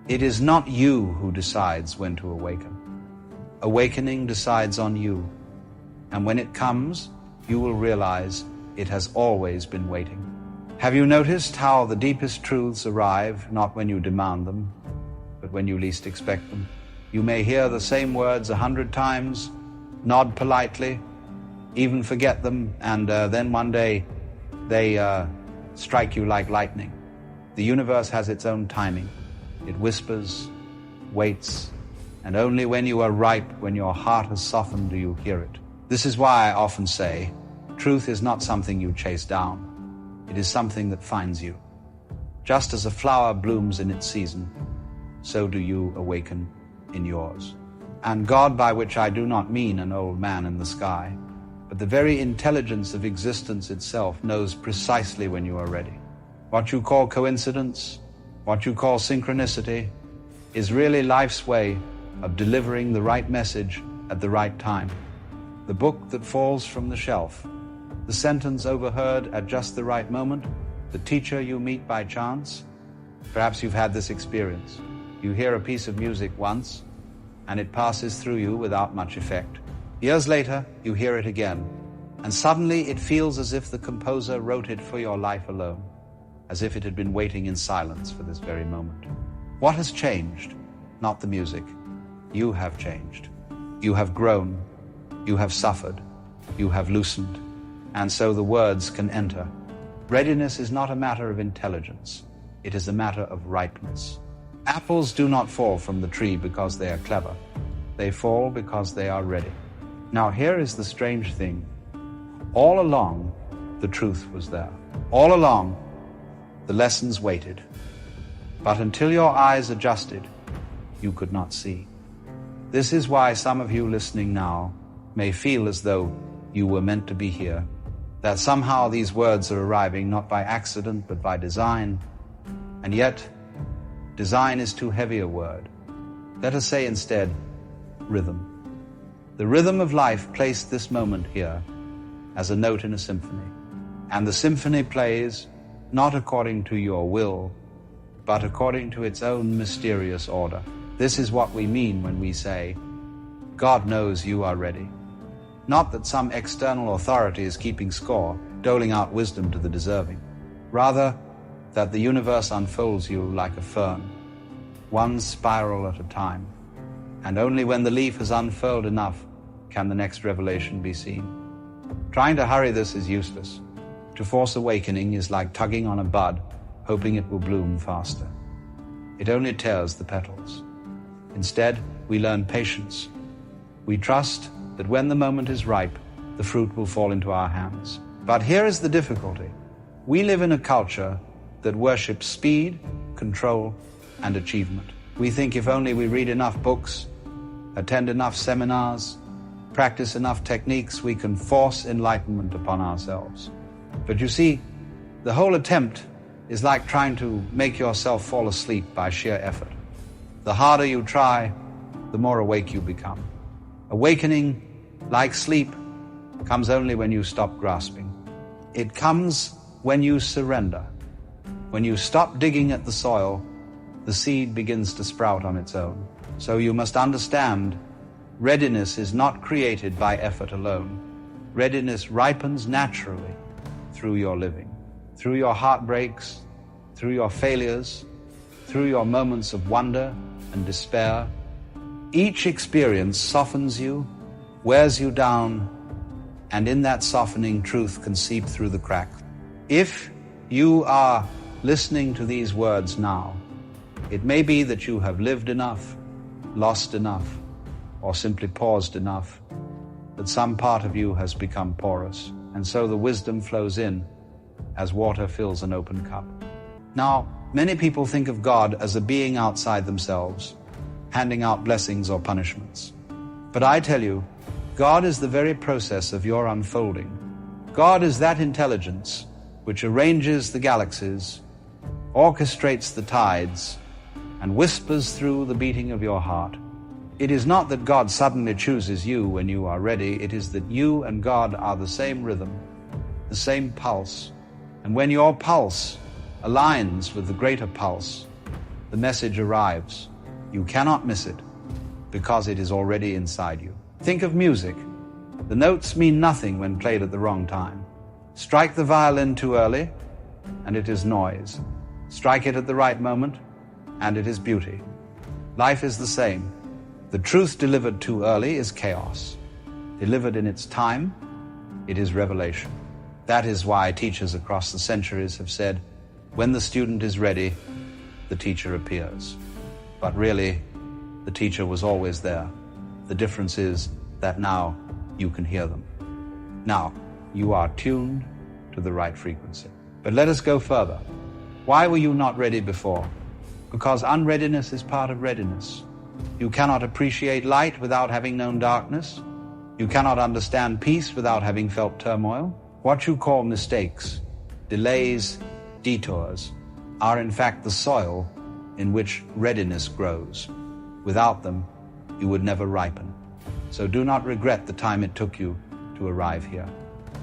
It is not you who decides when to awaken. Awakening decides on you. And when it comes, you will realize it has always been waiting. Have you noticed how the deepest truths arrive not when you demand them, but when you least expect them? You may hear the same words 100 times, nod politely, even forget them, and then one day they strike you like lightning. The universe has its own timing. It whispers, waits, and only when you are ripe, when your heart has softened, do you hear it. This is why I often say, truth is not something you chase down. It is something that finds you. Just as a flower blooms in its season, so do you awaken in yours. And God, by which I do not mean an old man in the sky, but the very intelligence of existence itself, knows precisely when you are ready. What you call coincidence, what you call synchronicity, is really life's way of delivering the right message at the right time. The book that falls from the shelf, the sentence overheard at just the right moment, the teacher you meet by chance. Perhaps you've had this experience. You hear a piece of music once, and it passes through you without much effect. Years later, you hear it again, and suddenly it feels as if the composer wrote it for your life alone, as if it had been waiting in silence for this very moment. What has changed? Not the music. You have changed. You have grown. You have suffered. You have loosened. And so the words can enter. Readiness is not a matter of intelligence. It is a matter of ripeness. Apples do not fall from the tree because they are clever. They fall because they are ready. Now here is the strange thing. All along, the truth was there. All along, the lessons waited. But until your eyes adjusted, you could not see. This is why some of you listening now may feel as though you were meant to be here, that somehow these words are arriving not by accident but by design. And yet, design is too heavy a word. Let us say instead, rhythm. The rhythm of life placed this moment here as a note in a symphony. And the symphony plays not according to your will, but according to its own mysterious order. This is what we mean when we say, God knows you are ready. Not that some external authority is keeping score, doling out wisdom to the deserving. Rather, that the universe unfolds you like a fern, one spiral at a time. And only when the leaf has unfurled enough can the next revelation be seen. Trying to hurry this is useless. To force awakening is like tugging on a bud, hoping it will bloom faster. It only tears the petals. Instead, we learn patience. We trust that when the moment is ripe, the fruit will fall into our hands. But here is the difficulty. We live in a culture that worships speed, control, and achievement. We think if only we read enough books, attend enough seminars, practice enough techniques, we can force enlightenment upon ourselves. But you see, the whole attempt is like trying to make yourself fall asleep by sheer effort. The harder you try, the more awake you become. Awakening, like sleep, comes only when you stop grasping. It comes when you surrender. When you stop digging at the soil, the seed begins to sprout on its own. So you must understand, readiness is not created by effort alone. Readiness ripens naturally through your living, through your heartbreaks, through your failures, through your moments of wonder and despair. Each experience softens you, wears you down, and in that softening, truth can seep through the cracks. If you are listening to these words now, it may be that you have lived enough, lost enough, or simply paused enough, that some part of you has become porous, and so the wisdom flows in as water fills an open cup. Now, many people think of God as a being outside themselves, handing out blessings or punishments. But I tell you, God is the very process of your unfolding. God is that intelligence which arranges the galaxies, orchestrates the tides, and whispers through the beating of your heart. It is not that God suddenly chooses you when you are ready. It is that you and God are the same rhythm, the same pulse. And when your pulse aligns with the greater pulse, the message arrives. You cannot miss it because it is already inside you. Think of music. The notes mean nothing when played at the wrong time. Strike the violin too early, and it is noise. Strike it at the right moment, and it is beauty. Life is the same. The truth delivered too early is chaos. Delivered in its time, it is revelation. That is why teachers across the centuries have said, when the student is ready, the teacher appears. But really, the teacher was always there. The difference is that now you can hear them. Now, you are tuned to the right frequency. But let us go further. Why were you not ready before? Because unreadiness is part of readiness. You cannot appreciate light without having known darkness. You cannot understand peace without having felt turmoil. What you call mistakes, delays, detours, are in fact the soil in which readiness grows. Without them, you would never ripen. So do not regret the time it took you to arrive here.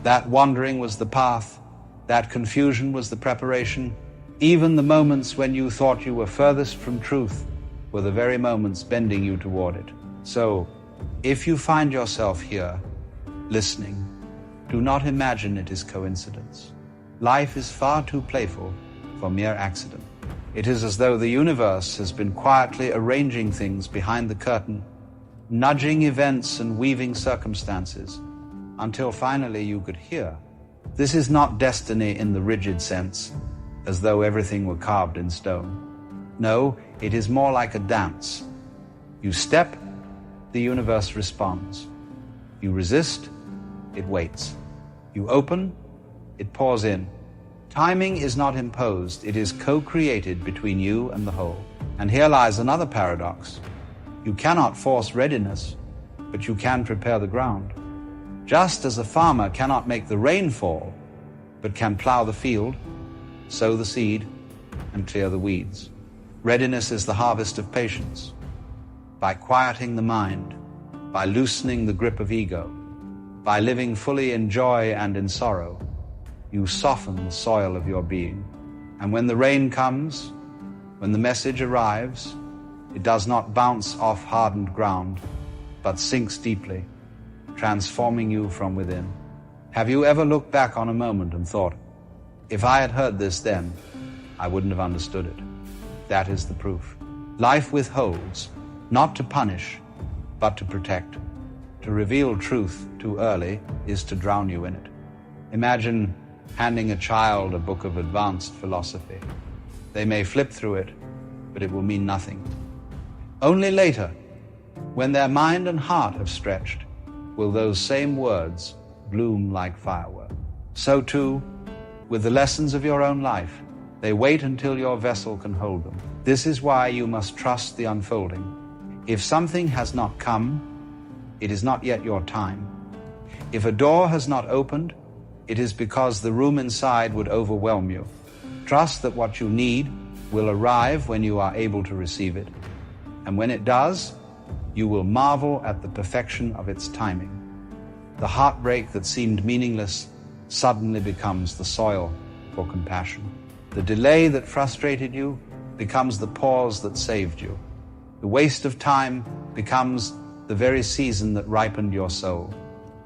That wandering was the path. That confusion was the preparation. Even the moments when you thought you were furthest from truth were the very moments bending you toward it. So, if you find yourself here, listening, do not imagine it is coincidence. Life is far too playful for mere accident. It is as though the universe has been quietly arranging things behind the curtain, nudging events and weaving circumstances, until finally you could hear. This is not destiny in the rigid sense, as though everything were carved in stone. No, it is more like a dance. You step, the universe responds. You resist, it waits. You open, it pours in. Timing is not imposed, it is co-created between you and the whole. And here lies another paradox. You cannot force readiness, but you can prepare the ground. Just as a farmer cannot make the rain fall, but can plow the field, sow the seed, and clear the weeds. Readiness is the harvest of patience. By quieting the mind, by loosening the grip of ego, by living fully in joy and in sorrow, you soften the soil of your being. And when the rain comes, when the message arrives, it does not bounce off hardened ground, but sinks deeply, transforming you from within. Have you ever looked back on a moment and thought, if I had heard this then, I wouldn't have understood it? That is the proof. Life withholds, not to punish, but to protect. To reveal truth too early is to drown you in it. Imagine handing a child a book of advanced philosophy. They may flip through it, but it will mean nothing. Only later, when their mind and heart have stretched, will those same words bloom like fireworks. So too, with the lessons of your own life, they wait until your vessel can hold them. This is why you must trust the unfolding. If something has not come, it is not yet your time. If a door has not opened, it is because the room inside would overwhelm you. Trust that what you need will arrive when you are able to receive it. And when it does, you will marvel at the perfection of its timing. The heartbreak that seemed meaningless suddenly becomes the soil for compassion. The delay that frustrated you becomes the pause that saved you. The waste of time becomes the very season that ripened your soul.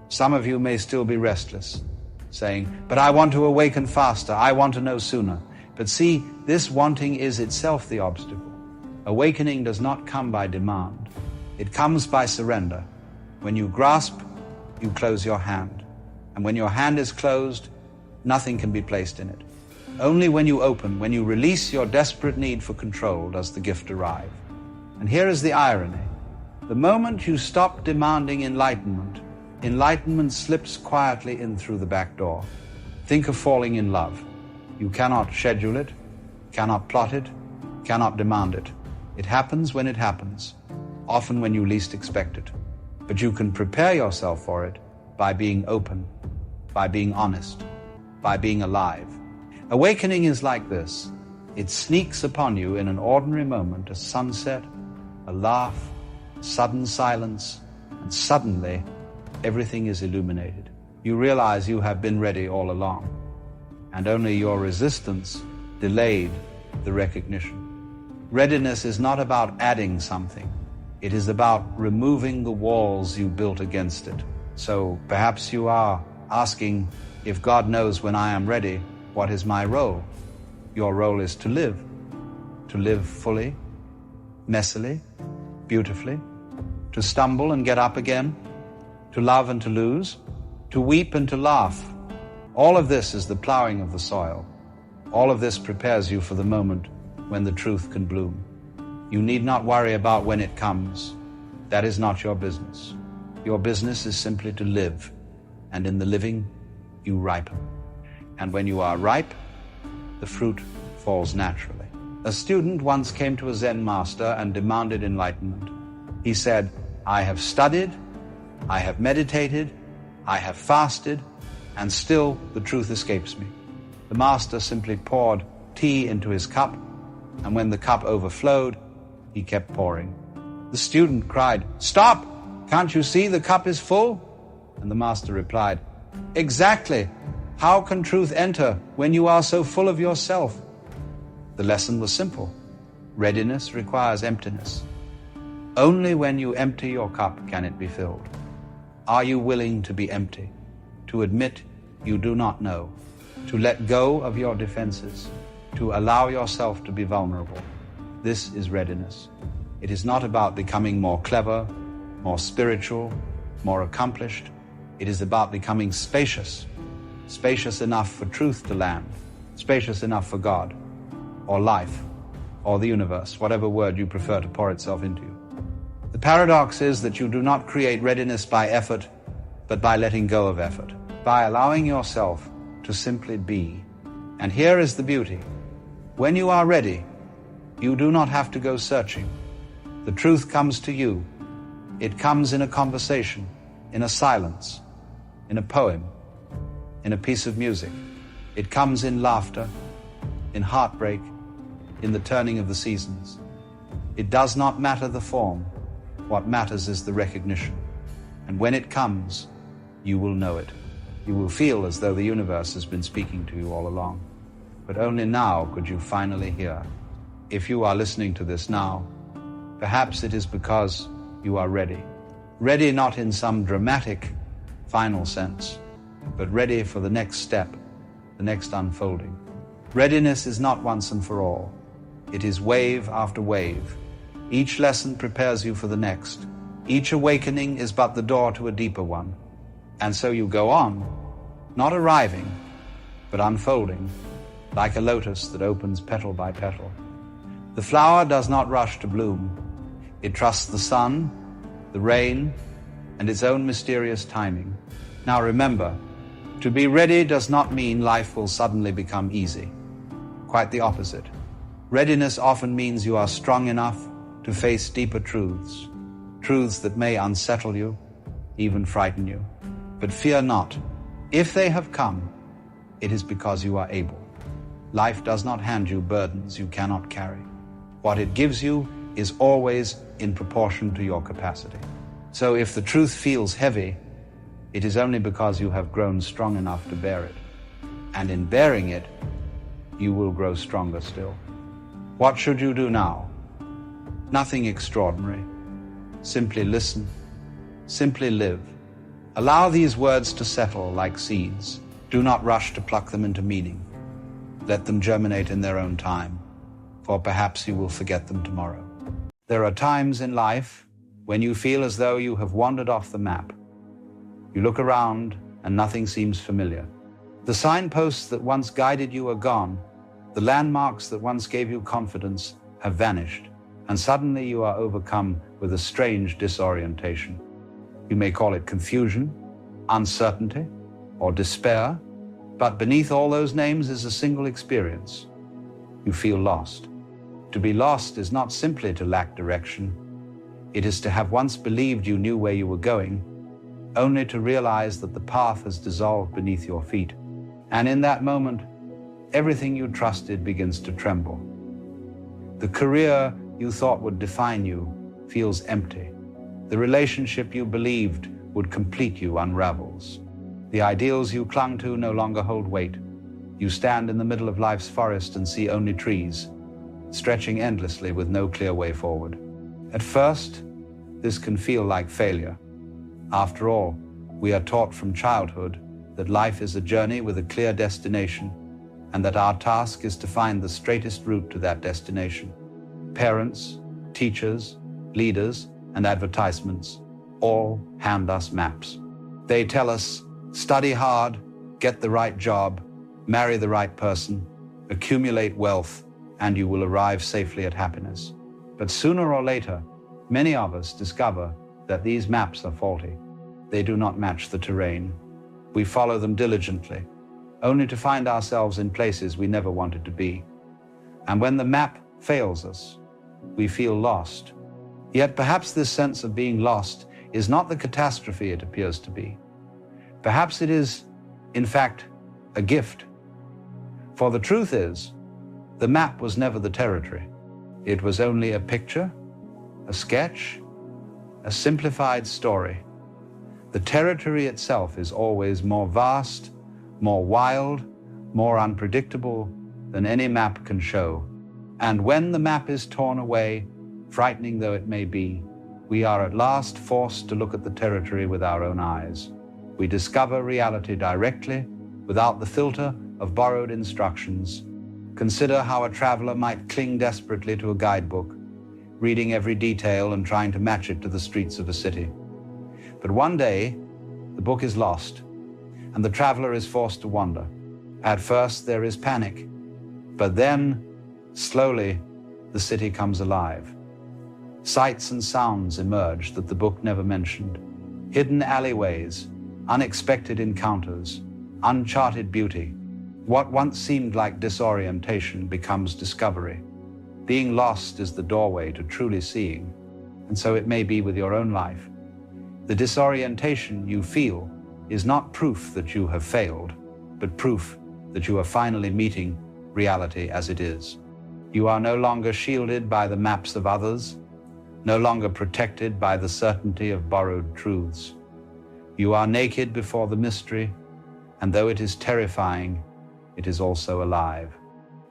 Some of you may still be restless, saying, but I want to awaken faster, I want to know sooner. But see, this wanting is itself the obstacle. Awakening does not come by demand. It comes by surrender. When you grasp, you close your hand. And when your hand is closed, nothing can be placed in it. Only when you open, when you release your desperate need for control, does the gift arrive. And here is the irony. The moment you stop demanding enlightenment, enlightenment slips quietly in through the back door. Think of falling in love. You cannot schedule it, cannot plot it, cannot demand it. It happens when it happens, often when you least expect it. But you can prepare yourself for it by being open, by being honest, by being alive. Awakening is like this. It sneaks upon you in an ordinary moment, a sunset, a laugh, sudden silence, and suddenly everything is illuminated. You realize you have been ready all along, and only your resistance delayed the recognition. Readiness is not about adding something. It is about removing the walls you built against it. So perhaps you are asking, if God knows when I am ready, what is my role? Your role is to live fully, messily, beautifully, to stumble and get up again, to love and to lose, to weep and to laugh. All of this is the plowing of the soil. All of this prepares you for the moment when the truth can bloom. You need not worry about when it comes. That is not your business. Your business is simply to live, and in the living, you ripen. And when you are ripe, the fruit falls naturally. A student once came to a Zen master and demanded enlightenment. He said, I have studied, I have meditated, I have fasted, and still the truth escapes me. The master simply poured tea into his cup, and when the cup overflowed, he kept pouring. The student cried, Stop! Can't you see the cup is full? And the master replied, Exactly. How can truth enter when you are so full of yourself? The lesson was simple. Readiness requires emptiness. Only when you empty your cup can it be filled. Are you willing to be empty? To admit you do not know? To let go of your defenses? To allow yourself to be vulnerable? This is readiness. It is not about becoming more clever, more spiritual, more accomplished. It is about becoming spacious. Spacious enough for truth to land. Spacious enough for God, or life, or the universe, whatever word you prefer to pour itself into you. The paradox is that you do not create readiness by effort, but by letting go of effort, by allowing yourself to simply be. And here is the beauty. When you are ready, you do not have to go searching. The truth comes to you. It comes in a conversation, in a silence, in a poem, in a piece of music. It comes in laughter, in heartbreak, in the turning of the seasons. It does not matter the form. What matters is the recognition. And when it comes, you will know it. You will feel as though the universe has been speaking to you all along. But only now could you finally hear. If you are listening to this now, perhaps it is because you are ready. Ready not in some dramatic, final sense, but ready for the next step, the next unfolding. Readiness is not once and for all. It is wave after wave. Each lesson prepares you for the next. Each awakening is but the door to a deeper one. And so you go on, not arriving, but unfolding, like a lotus that opens petal by petal. The flower does not rush to bloom. It trusts the sun, the rain, and its own mysterious timing. Now remember, to be ready does not mean life will suddenly become easy. Quite the opposite. Readiness often means you are strong enough to face deeper truths, truths that may unsettle you, even frighten you. But fear not. If they have come, it is because you are able. Life does not hand you burdens you cannot carry. What it gives you is always in proportion to your capacity. So if the truth feels heavy, it is only because you have grown strong enough to bear it. And in bearing it, you will grow stronger still. What should you do now? Nothing extraordinary. Simply listen. Simply live. Allow these words to settle like seeds. Do not rush to pluck them into meaning. Let them germinate in their own time, for perhaps you will forget them tomorrow. There are times in life when you feel as though you have wandered off the map. You look around and nothing seems familiar. The signposts that once guided you are gone. The landmarks that once gave you confidence have vanished, and suddenly you are overcome with a strange disorientation. You may call it confusion, uncertainty, or despair, but beneath all those names is a single experience. You feel lost. To be lost is not simply to lack direction. It is to have once believed you knew where you were going, only to realize that the path has dissolved beneath your feet. And in that moment, everything you trusted begins to tremble. The career you thought would define you feels empty. The relationship you believed would complete you unravels. The ideals you clung to no longer hold weight. You stand in the middle of life's forest and see only trees. stretching endlessly with no clear way forward. At first, this can feel like failure. After all, we are taught from childhood that life is a journey with a clear destination, and that our task is to find the straightest route to that destination. Parents, teachers, leaders, and advertisements all hand us maps. They tell us, study hard, get the right job, marry the right person, accumulate wealth, and you will arrive safely at happiness. But sooner or later, many of us discover that these maps are faulty. They do not match the terrain. We follow them diligently, only to find ourselves in places we never wanted to be. And when the map fails us, we feel lost. Yet perhaps this sense of being lost is not the catastrophe it appears to be. Perhaps it is, in fact, a gift. For the truth is, the map was never the territory. It was only a picture, a sketch, a simplified story. The territory itself is always more vast, more wild, more unpredictable than any map can show. And when the map is torn away, frightening though it may be, we are at last forced to look at the territory with our own eyes. We discover reality directly, without the filter of borrowed instructions. Consider how a traveler might cling desperately to a guidebook, reading every detail and trying to match it to the streets of a city. But one day, the book is lost, and the traveler is forced to wander. At first, there is panic, but then, slowly, the city comes alive. Sights and sounds emerge that the book never mentioned. Hidden alleyways, unexpected encounters, uncharted beauty. What once seemed like disorientation becomes discovery. Being lost is the doorway to truly seeing, and so it may be with your own life. The disorientation you feel is not proof that you have failed, but proof that you are finally meeting reality as it is. You are no longer shielded by the maps of others, no longer protected by the certainty of borrowed truths. You are naked before the mystery, and though it is terrifying, it is also alive.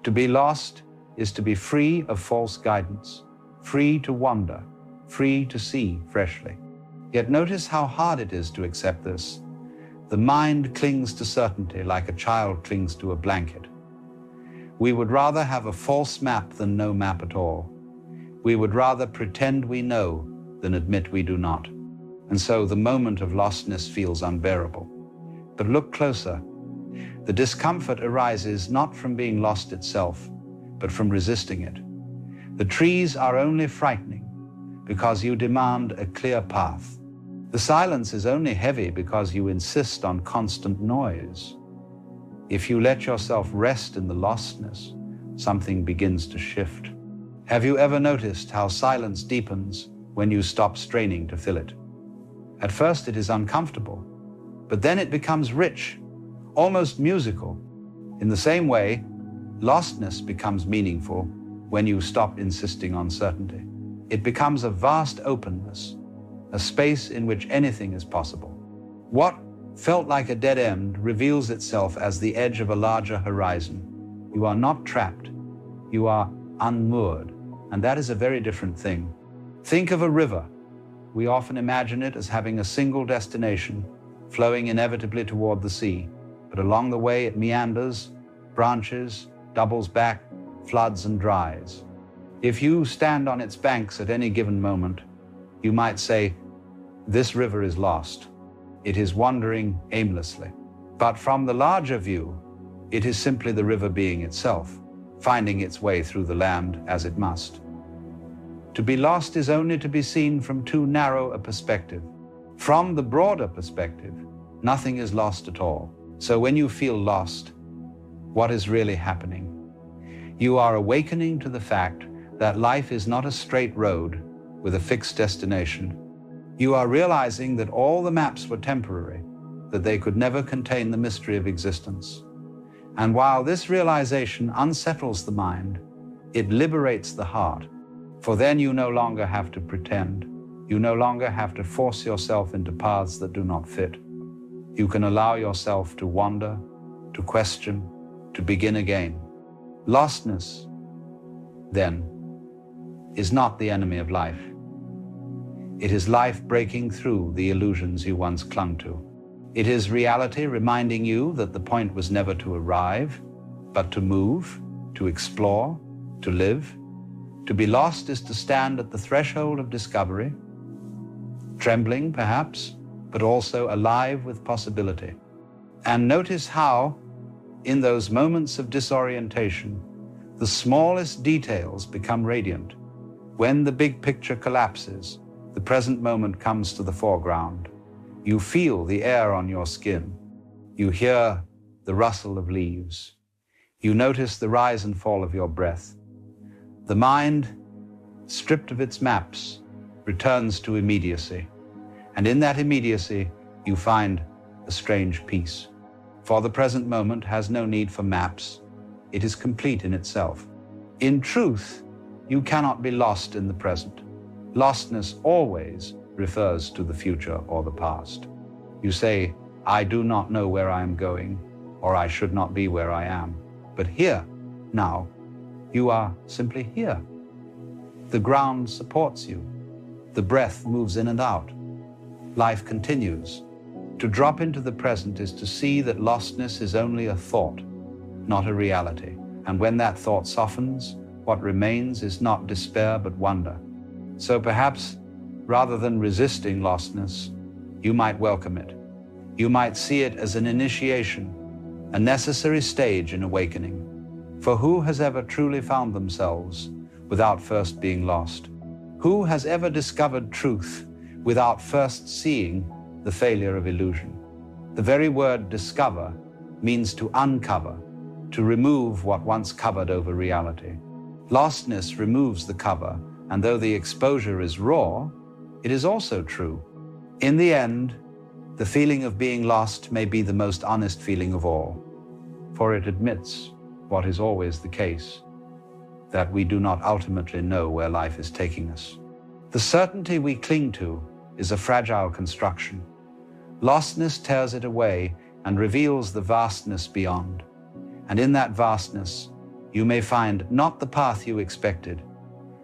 To be lost is to be free of false guidance, free to wander, free to see freshly. Yet notice how hard it is to accept this. The mind clings to certainty like a child clings to a blanket. We would rather have a false map than no map at all. We would rather pretend we know than admit we do not. And so the moment of lostness feels unbearable. But look closer. The discomfort arises not from being lost itself, but from resisting it. The trees are only frightening because you demand a clear path. The silence is only heavy because you insist on constant noise. If you let yourself rest in the lostness, something begins to shift. Have you ever noticed how silence deepens when you stop straining to fill it? At first it is uncomfortable, but then it becomes rich, almost musical. In the same way, lostness becomes meaningful when you stop insisting on certainty. It becomes a vast openness, a space in which anything is possible. What felt like a dead end reveals itself as the edge of a larger horizon. You are not trapped, you are unmoored, and that is a very different thing. Think of a river. We often imagine it as having a single destination, flowing inevitably toward the sea, but along the way it meanders, branches, doubles back, floods and dries. If you stand on its banks at any given moment, you might say, this river is lost. It is wandering aimlessly. But from the larger view, it is simply the river being itself, finding its way through the land as it must. To be lost is only to be seen from too narrow a perspective. From the broader perspective, nothing is lost at all. So when you feel lost, what is really happening? You are awakening to the fact that life is not a straight road with a fixed destination. You are realizing that all the maps were temporary, that they could never contain the mystery of existence. And while this realization unsettles the mind, it liberates the heart. For then you no longer have to pretend. You no longer have to force yourself into paths that do not fit. You can allow yourself to wander, to question, to begin again. Lostness, then, is not the enemy of life. It is life breaking through the illusions you once clung to. It is reality reminding you that the point was never to arrive, but to move, to explore, to live. To be lost is to stand at the threshold of discovery, trembling perhaps, but also alive with possibility. And notice how, in those moments of disorientation, the smallest details become radiant. When the big picture collapses, the present moment comes to the foreground. You feel the air on your skin. You hear the rustle of leaves. You notice the rise and fall of your breath. The mind, stripped of its maps, returns to immediacy. And in that immediacy, you find a strange peace. For the present moment has no need for maps. It is complete in itself. In truth, you cannot be lost in the present. Lostness always refers to the future or the past. You say, I do not know where I am going, or I should not be where I am. But here, now, you are simply here. The ground supports you. The breath moves in and out. Life continues. To drop into the present is to see that lostness is only a thought, not a reality. And when that thought softens, what remains is not despair but wonder. So perhaps, rather than resisting lostness, you might welcome it. You might see it as an initiation, a necessary stage in awakening. For who has ever truly found themselves without first being lost? Who has ever discovered truth without first seeing the failure of illusion? The very word discover means to uncover, to remove what once covered over reality. Lostness removes the cover, and though the exposure is raw, it is also true. In the end, the feeling of being lost may be the most honest feeling of all, for it admits what is always the case, that we do not ultimately know where life is taking us. The certainty we cling to is a fragile construction. Lostness tears it away and reveals the vastness beyond. And in that vastness, you may find not the path you expected,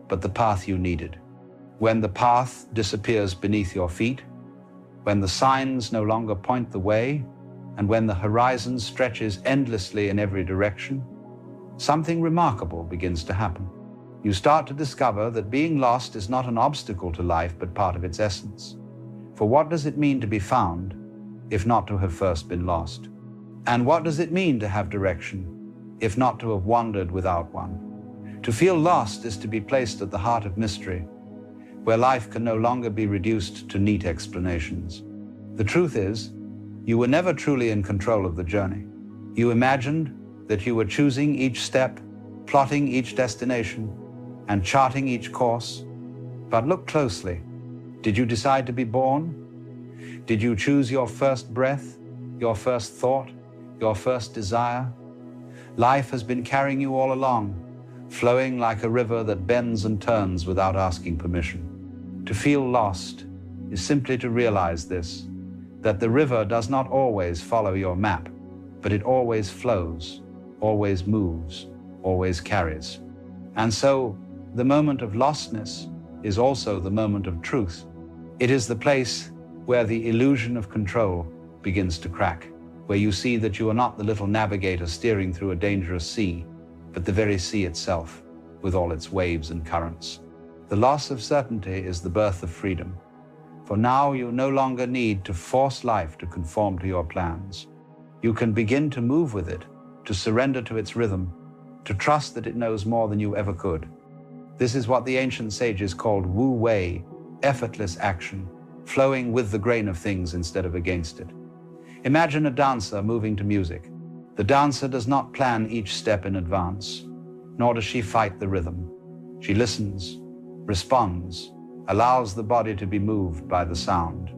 but the path you needed. When the path disappears beneath your feet, when the signs no longer point the way, and when the horizon stretches endlessly in every direction, something remarkable begins to happen. You start to discover that being lost is not an obstacle to life, but part of its essence. For what does it mean to be found, if not to have first been lost? And what does it mean to have direction, if not to have wandered without one? To feel lost is to be placed at the heart of mystery, where life can no longer be reduced to neat explanations. The truth is, you were never truly in control of the journey. You imagined that you were choosing each step, plotting each destination, and charting each course. But look closely. Did you decide to be born? Did you choose your first breath, your first thought, your first desire? Life has been carrying you all along, flowing like a river that bends and turns without asking permission. To feel lost is simply to realize this, that the river does not always follow your map, but it always flows, always moves, always carries. And so, the moment of lostness is also the moment of truth. It is the place where the illusion of control begins to crack, where you see that you are not the little navigator steering through a dangerous sea, but the very sea itself, with all its waves and currents. The loss of certainty is the birth of freedom, for now you no longer need to force life to conform to your plans. You can begin to move with it, to surrender to its rhythm, to trust that it knows more than you ever could. This is what the ancient sages called wu wei, effortless action, flowing with the grain of things instead of against it. Imagine a dancer moving to music. The dancer does not plan each step in advance, nor does she fight the rhythm. She listens, responds, allows the body to be moved by the sound.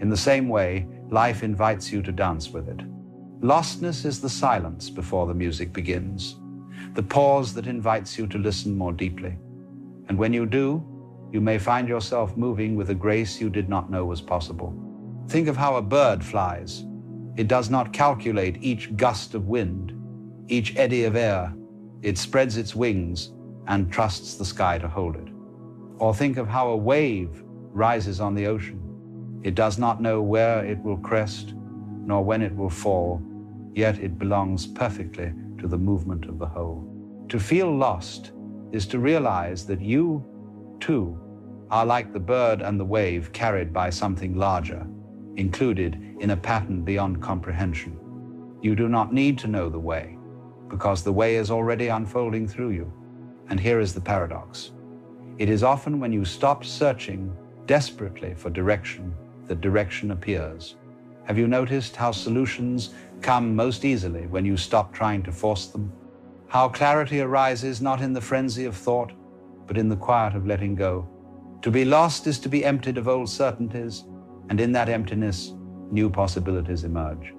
In the same way, life invites you to dance with it. Lostness is the silence before the music begins, the pause that invites you to listen more deeply. And when you do, you may find yourself moving with a grace you did not know was possible. Think of how a bird flies. It does not calculate each gust of wind, each eddy of air. It spreads its wings and trusts the sky to hold it. Or think of how a wave rises on the ocean. It does not know where it will crest, nor when it will fall, yet it belongs perfectly to the movement of the whole. To feel lost is to realize that you, too, are like the bird and the wave carried by something larger, included in a pattern beyond comprehension. You do not need to know the way, because the way is already unfolding through you. And here is the paradox. It is often when you stop searching desperately for direction that direction appears. Have you noticed how solutions come most easily when you stop trying to force them? How clarity arises not in the frenzy of thought, but in the quiet of letting go. To be lost is to be emptied of old certainties, and in that emptiness, new possibilities emerge.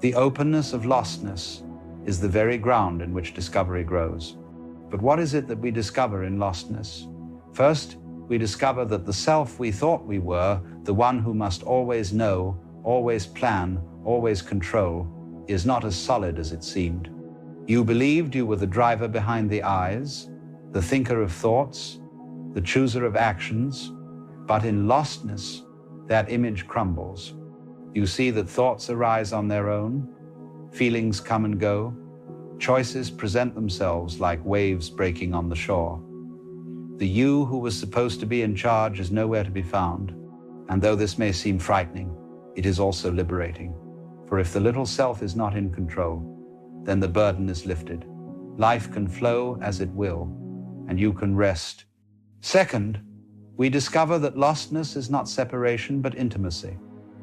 The openness of lostness is the very ground in which discovery grows. But what is it that we discover in lostness? First, we discover that the self we thought we were, the one who must always know, always plan, always control, is not as solid as it seemed. You believed you were the driver behind the eyes, the thinker of thoughts, the chooser of actions, but in lostness, that image crumbles. You see that thoughts arise on their own, feelings come and go, choices present themselves like waves breaking on the shore. The you who was supposed to be in charge is nowhere to be found, and though this may seem frightening, it is also liberating. For if the little self is not in control, then the burden is lifted. Life can flow as it will, and you can rest. Second, we discover that lostness is not separation but intimacy.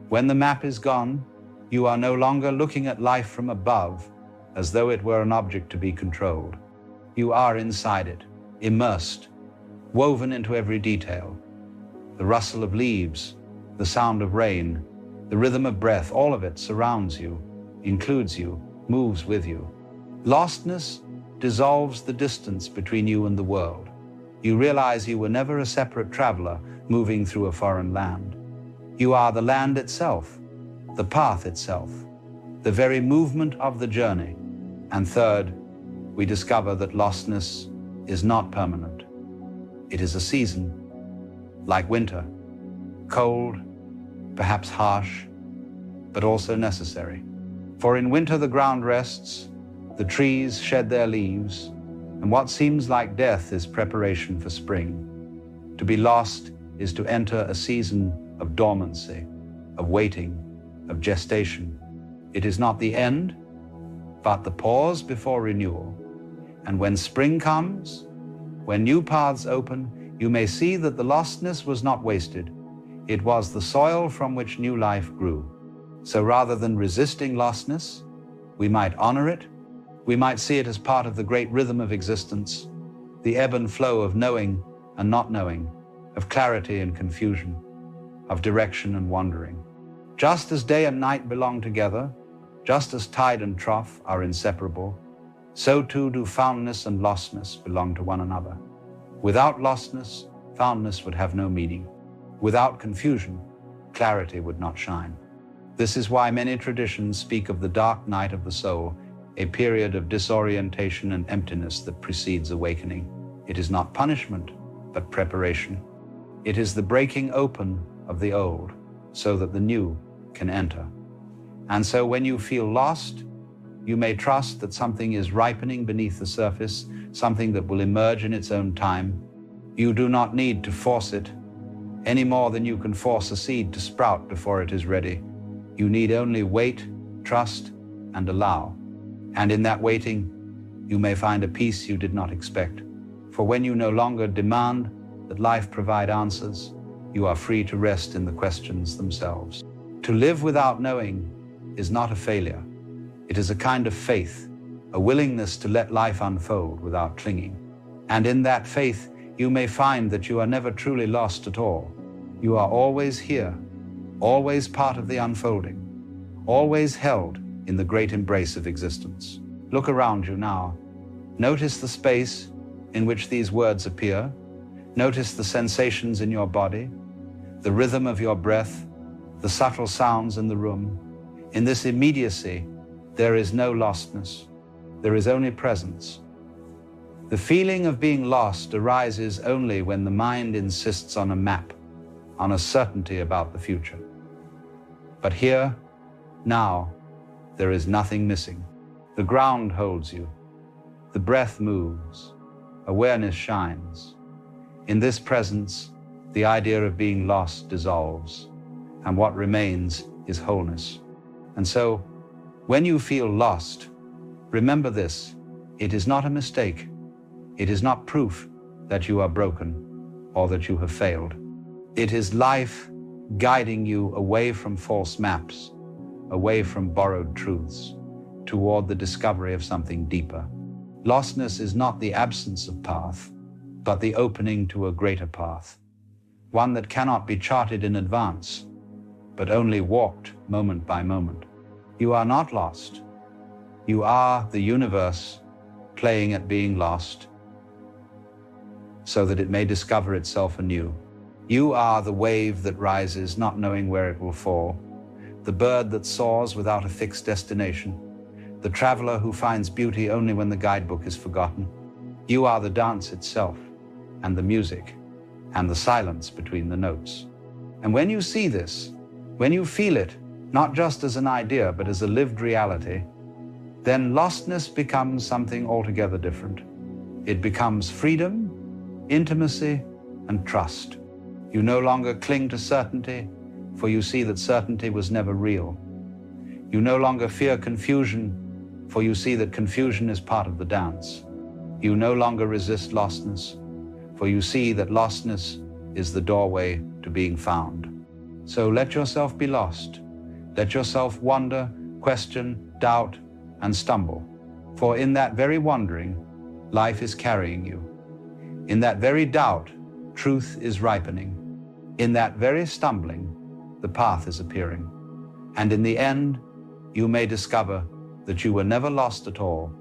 When the map is gone, you are no longer looking at life from above as though it were an object to be controlled. You are inside it, immersed, woven into every detail. The rustle of leaves, the sound of rain, the rhythm of breath, all of it surrounds you, includes you, moves with you. Lostness dissolves the distance between you and the world. You realize you were never a separate traveler moving through a foreign land. You are the land itself, the path itself, the very movement of the journey. And third, we discover that lostness is not permanent. It is a season, like winter, cold, perhaps harsh, but also necessary. For in winter the ground rests, the trees shed their leaves, and what seems like death is preparation for spring. To be lost is to enter a season of dormancy, of waiting, of gestation. It is not the end, but the pause before renewal. And when spring comes, when new paths open, you may see that the lostness was not wasted. It was the soil from which new life grew. So rather than resisting lostness, we might honor it. We might see it as part of the great rhythm of existence, the ebb and flow of knowing and not knowing, of clarity and confusion, of direction and wandering. Just as day and night belong together, just as tide and trough are inseparable, so too do foundness and lostness belong to one another. Without lostness, foundness would have no meaning. Without confusion, clarity would not shine. This is why many traditions speak of the dark night of the soul, a period of disorientation and emptiness that precedes awakening. It is not punishment, but preparation. It is the breaking open of the old, so that the new can enter. And so when you feel lost, you may trust that something is ripening beneath the surface, something that will emerge in its own time. You do not need to force it, any more than you can force a seed to sprout before it is ready. You need only wait, trust, and allow. And in that waiting, you may find a peace you did not expect. For when you no longer demand that life provide answers, you are free to rest in the questions themselves. To live without knowing is not a failure. It is a kind of faith, a willingness to let life unfold without clinging. And in that faith, you may find that you are never truly lost at all. You are always here, always part of the unfolding, always held in the great embrace of existence. Look around you now. Notice the space in which these words appear. Notice the sensations in your body, the rhythm of your breath, the subtle sounds in the room. In this immediacy, there is no lostness. There is only presence. The feeling of being lost arises only when the mind insists on a map, on a certainty about the future. But here, now, there is nothing missing. The ground holds you. The breath moves. Awareness shines. In this presence, the idea of being lost dissolves, and what remains is wholeness. And so, when you feel lost, remember this: it is not a mistake. It is not proof that you are broken or that you have failed. It is life guiding you away from false maps, away from borrowed truths, toward the discovery of something deeper. Lostness is not the absence of path, but the opening to a greater path, one that cannot be charted in advance, but only walked moment by moment. You are not lost. You are the universe playing at being lost, so that it may discover itself anew. You are the wave that rises, not knowing where it will fall, the bird that soars without a fixed destination, the traveler who finds beauty only when the guidebook is forgotten. You are the dance itself, and the music, and the silence between the notes. And when you see this, when you feel it, not just as an idea, but as a lived reality, then lostness becomes something altogether different. It becomes freedom, intimacy, and trust. You no longer cling to certainty, for you see that certainty was never real. You no longer fear confusion, for you see that confusion is part of the dance. You no longer resist lostness, for you see that lostness is the doorway to being found. So let yourself be lost. Let yourself wander, question, doubt, and stumble. For in that very wandering, life is carrying you. In that very doubt, truth is ripening. In that very stumbling, the path is appearing. And in the end, you may discover that you were never lost at all,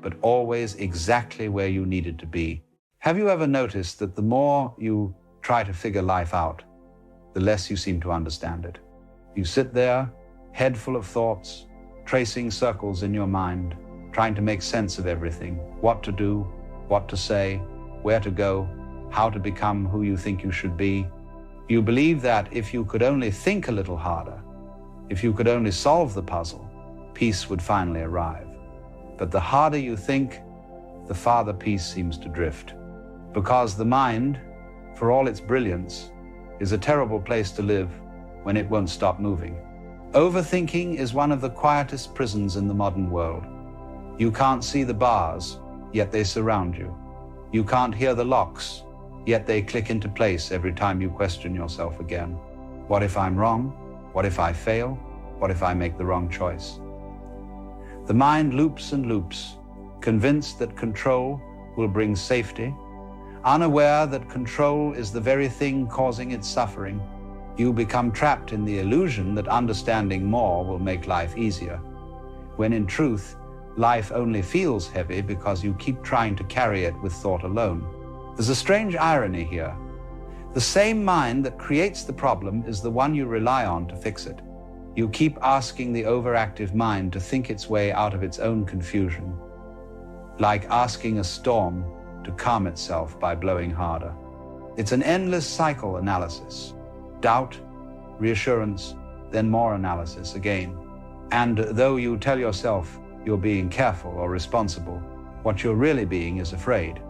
but always exactly where you needed to be. Have you ever noticed that the more you try to figure life out, the less you seem to understand it? You sit there, head full of thoughts, tracing circles in your mind, trying to make sense of everything, what to do, what to say, where to go, how to become who you think you should be. You believe that if you could only think a little harder, if you could only solve the puzzle, peace would finally arrive. But the harder you think, the farther peace seems to drift. Because the mind, for all its brilliance, is a terrible place to live when it won't stop moving. Overthinking is one of the quietest prisons in the modern world. You can't see the bars, yet they surround you. You can't hear the locks, yet they click into place every time you question yourself again. What if I'm wrong? What if I fail? What if I make the wrong choice? The mind loops and loops, convinced that control will bring safety, unaware that control is the very thing causing its suffering. You become trapped in the illusion that understanding more will make life easier, when in truth, life only feels heavy because you keep trying to carry it with thought alone. There's a strange irony here. The same mind that creates the problem is the one you rely on to fix it. You keep asking the overactive mind to think its way out of its own confusion, like asking a storm to calm itself by blowing harder. It's an endless cycle analysis. Doubt, reassurance, then more analysis again. And though you tell yourself you're being careful or responsible, what you're really being is afraid.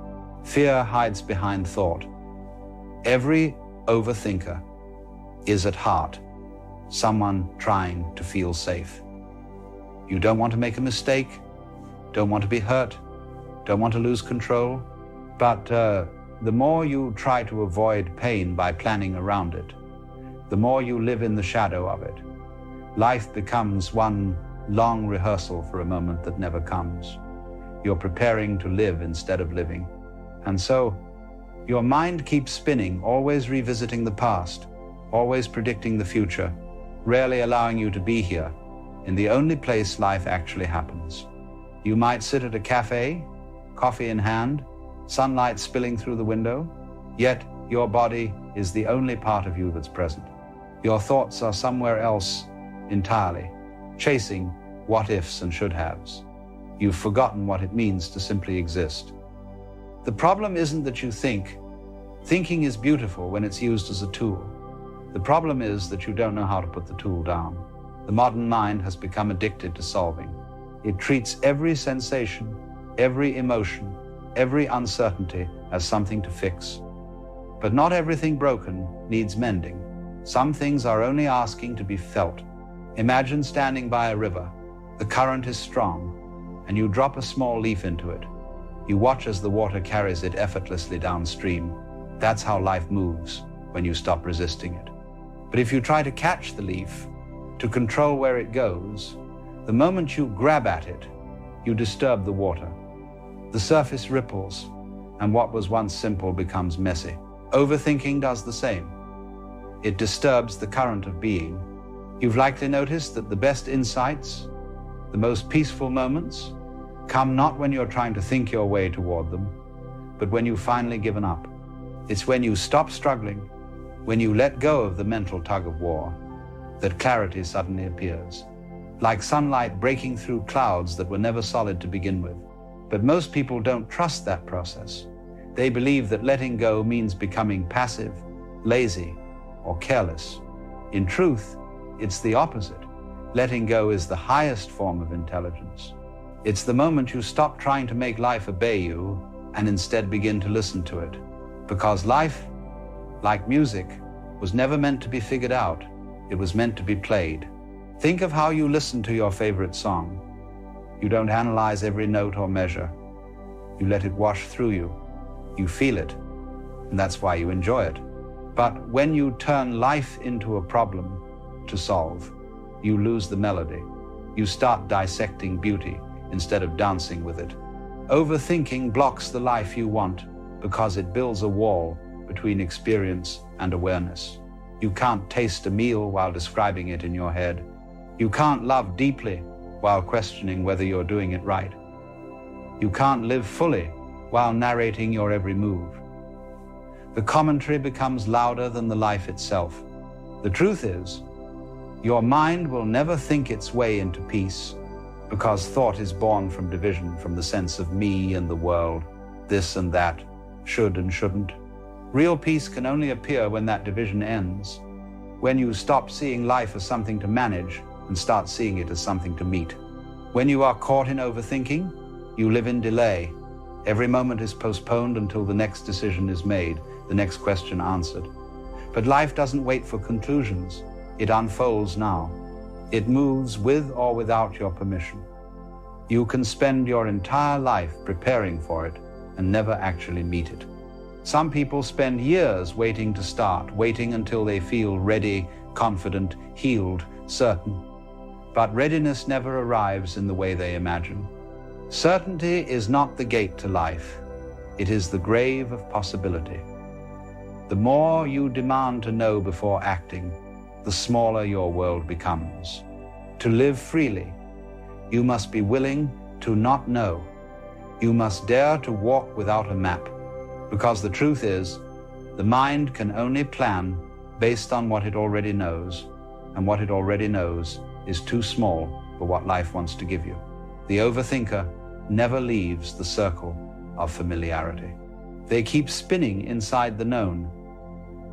Fear hides behind thought. Every overthinker is at heart someone trying to feel safe. You don't want to make a mistake, don't want to be hurt, don't want to lose control, but the more you try to avoid pain by planning around it, the more you live in the shadow of it. Life becomes one long rehearsal for a moment that never comes. You're preparing to live instead of living. And so, your mind keeps spinning, always revisiting the past, always predicting the future, rarely allowing you to be here, in the only place life actually happens. You might sit at a cafe, coffee in hand, sunlight spilling through the window, yet your body is the only part of you that's present. Your thoughts are somewhere else entirely, chasing what-ifs and should-haves. You've forgotten what it means to simply exist. The problem isn't that you think. Thinking is beautiful when it's used as a tool. The problem is that you don't know how to put the tool down. The modern mind has become addicted to solving. It treats every sensation, every emotion, every uncertainty as something to fix. But not everything broken needs mending. Some things are only asking to be felt. Imagine standing by a river. The current is strong, and you drop a small leaf into it. You watch as the water carries it effortlessly downstream. That's how life moves when you stop resisting it. But if you try to catch the leaf, to control where it goes, the moment you grab at it, you disturb the water. The surface ripples, and what was once simple becomes messy. Overthinking does the same. It disturbs the current of being. You've likely noticed that the best insights, the most peaceful moments, come not when you're trying to think your way toward them, but when you've finally given up. It's when you stop struggling, when you let go of the mental tug of war, that clarity suddenly appears, like sunlight breaking through clouds that were never solid to begin with. But most people don't trust that process. They believe that letting go means becoming passive, lazy, or careless. In truth, it's the opposite. Letting go is the highest form of intelligence. It's the moment you stop trying to make life obey you and instead begin to listen to it. Because life, like music, was never meant to be figured out. It was meant to be played. Think of how you listen to your favorite song. You don't analyze every note or measure. You let it wash through you. You feel it, and that's why you enjoy it. But when you turn life into a problem to solve, you lose the melody. You start dissecting beauty instead of dancing with it. Overthinking blocks the life you want because it builds a wall between experience and awareness. You can't taste a meal while describing it in your head. You can't love deeply while questioning whether you're doing it right. You can't live fully while narrating your every move. The commentary becomes louder than the life itself. The truth is, your mind will never think its way into peace because thought is born from division, from the sense of me and the world, this and that, should and shouldn't. Real peace can only appear when that division ends, when you stop seeing life as something to manage and start seeing it as something to meet. When you are caught in overthinking, you live in delay. Every moment is postponed until the next decision is made, the next question answered. But life doesn't wait for conclusions. It unfolds now. It moves with or without your permission. You can spend your entire life preparing for it and never actually meet it. Some people spend years waiting to start, waiting until they feel ready, confident, healed, certain. But readiness never arrives in the way they imagine. Certainty is not the gate to life. It is the grave of possibility. The more you demand to know before acting, the smaller your world becomes. To live freely, you must be willing to not know. You must dare to walk without a map. Because the truth is, the mind can only plan based on what it already knows, and what it already knows is too small for what life wants to give you. The overthinker never leaves the circle of familiarity. They keep spinning inside the known,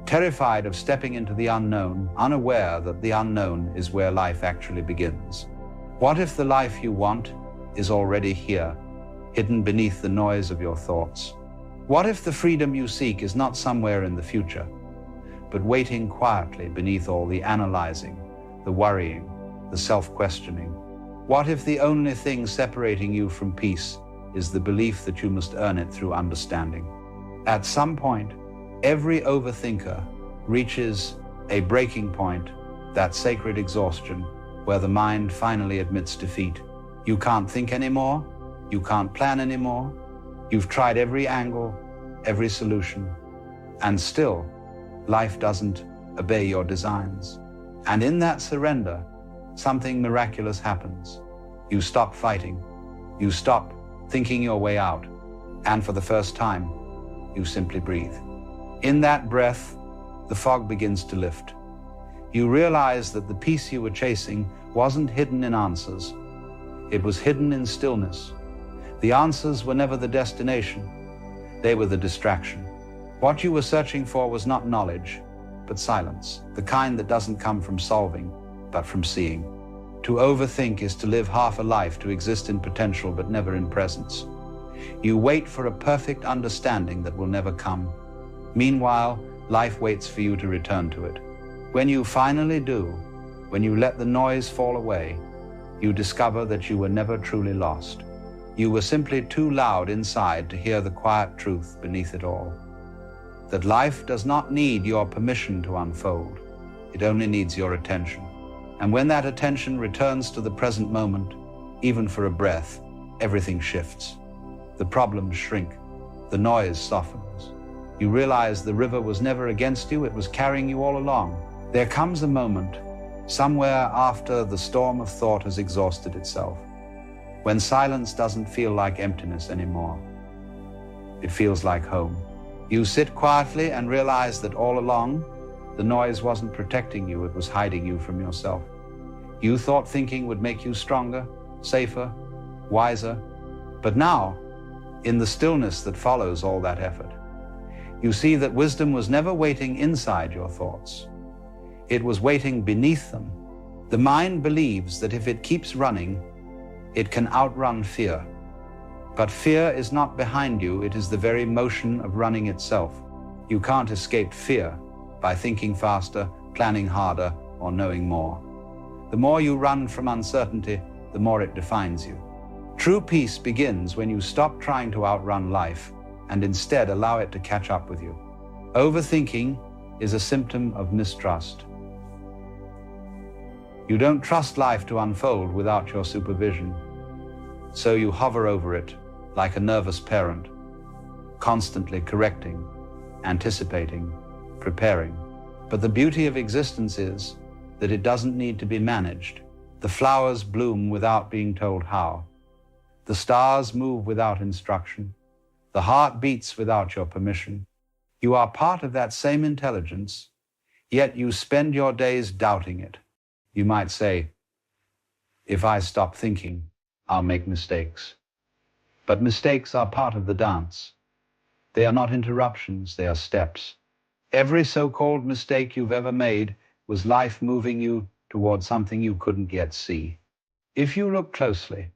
terrified of stepping into the unknown, unaware that the unknown is where life actually begins. What if the life you want is already here, hidden beneath the noise of your thoughts? What if the freedom you seek is not somewhere in the future, but waiting quietly beneath all the analyzing, the worrying, the self-questioning? What if the only thing separating you from peace is the belief that you must earn it through understanding? At some point, every overthinker reaches a breaking point, that sacred exhaustion, where the mind finally admits defeat. You can't think anymore. You can't plan anymore. You've tried every angle, every solution, and still, life doesn't obey your designs. And in that surrender, something miraculous happens. You stop fighting. You stop thinking your way out. And for the first time, you simply breathe. In that breath, the fog begins to lift. You realize that the peace you were chasing wasn't hidden in answers. It was hidden in stillness. The answers were never the destination. They were the distraction. What you were searching for was not knowledge, but silence, the kind that doesn't come from solving, but from seeing. To overthink is to live half a life, to exist in potential but never in presence. You wait for a perfect understanding that will never come. Meanwhile, life waits for you to return to it. When you finally do, when you let the noise fall away, you discover that you were never truly lost. You were simply too loud inside to hear the quiet truth beneath it all. That life does not need your permission to unfold. It only needs your attention. And when that attention returns to the present moment, even for a breath, everything shifts. The problems shrink. The noise softens. You realize the river was never against you, it was carrying you all along. There comes a moment, somewhere after the storm of thought has exhausted itself, when silence doesn't feel like emptiness anymore. It feels like home. You sit quietly and realize that all along, the noise wasn't protecting you, it was hiding you from yourself. You thought thinking would make you stronger, safer, wiser. But now, in the stillness that follows all that effort, you see that wisdom was never waiting inside your thoughts. It was waiting beneath them. The mind believes that if it keeps running, it can outrun fear. But fear is not behind you, it is the very motion of running itself. You can't escape fear by thinking faster, planning harder, or knowing more. The more you run from uncertainty, the more it defines you. True peace begins when you stop trying to outrun life and instead allow it to catch up with you. Overthinking is a symptom of mistrust. You don't trust life to unfold without your supervision, so you hover over it like a nervous parent, constantly correcting, anticipating, preparing. But the beauty of existence is that it doesn't need to be managed. The flowers bloom without being told how. The stars move without instruction. The heart beats without your permission. You are part of that same intelligence, yet you spend your days doubting it. You might say, if I stop thinking, I'll make mistakes. But mistakes are part of the dance. They are not interruptions, they are steps. Every so-called mistake you've ever made was life moving you toward something you couldn't yet see. If you look closely,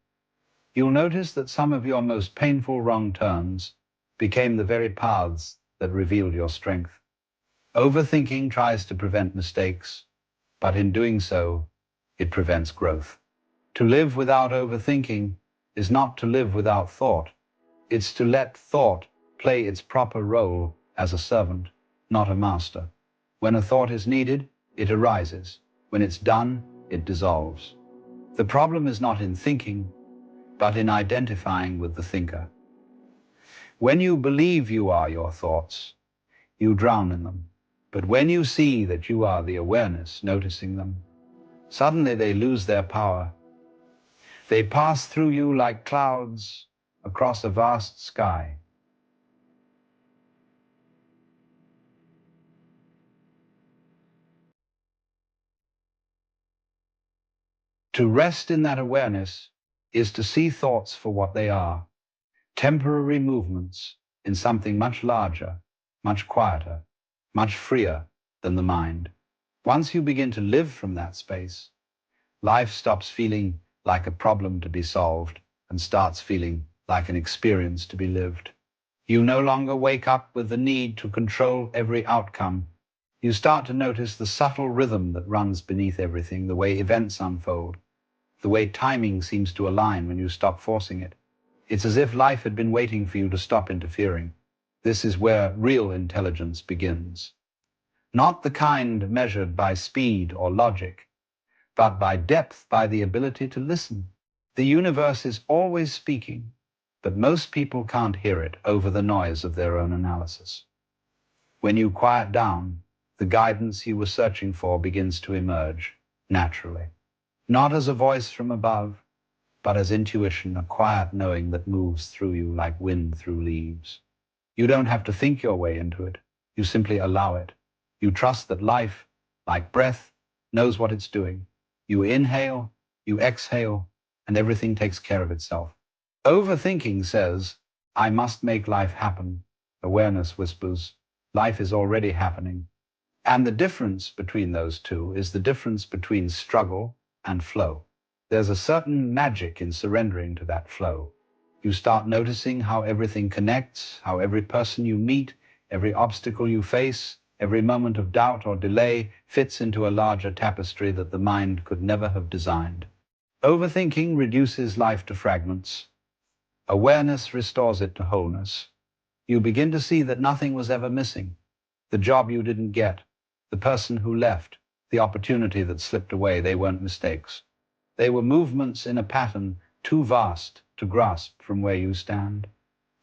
you'll notice that some of your most painful wrong turns became the very paths that revealed your strength. Overthinking tries to prevent mistakes, but in doing so, it prevents growth. To live without overthinking is not to live without thought. It's to let thought play its proper role as a servant, not a master. When a thought is needed, it arises. When it's done, it dissolves. The problem is not in thinking, but in identifying with the thinker. When you believe you are your thoughts, you drown in them. But when you see that you are the awareness noticing them, suddenly they lose their power. They pass through you like clouds across a vast sky. To rest in that awareness is to see thoughts for what they are, temporary movements in something much larger, much quieter, much freer than the mind. Once you begin to live from that space, life stops feeling like a problem to be solved and starts feeling like an experience to be lived. You no longer wake up with the need to control every outcome. You start to notice the subtle rhythm that runs beneath everything, the way events unfold, the way timing seems to align when you stop forcing it. It's as if life had been waiting for you to stop interfering. This is where real intelligence begins. Not the kind measured by speed or logic, but by depth, by the ability to listen. The universe is always speaking, but most people can't hear it over the noise of their own analysis. When you quiet down, the guidance you were searching for begins to emerge naturally. Not as a voice from above, but as intuition, a quiet knowing that moves through you like wind through leaves. You don't have to think your way into it. You simply allow it. You trust that life, like breath, knows what it's doing. You inhale, you exhale, and everything takes care of itself. Overthinking says, I must make life happen. Awareness whispers, life is already happening. And the difference between those two is the difference between struggle and flow. There's a certain magic in surrendering to that flow. You start noticing how everything connects, how every person you meet, every obstacle you face, every moment of doubt or delay fits into a larger tapestry that the mind could never have designed. Overthinking reduces life to fragments. Awareness restores it to wholeness. You begin to see that nothing was ever missing. The job you didn't get, the person who left, the opportunity that slipped away, they weren't mistakes. They were movements in a pattern too vast to grasp from where you stand.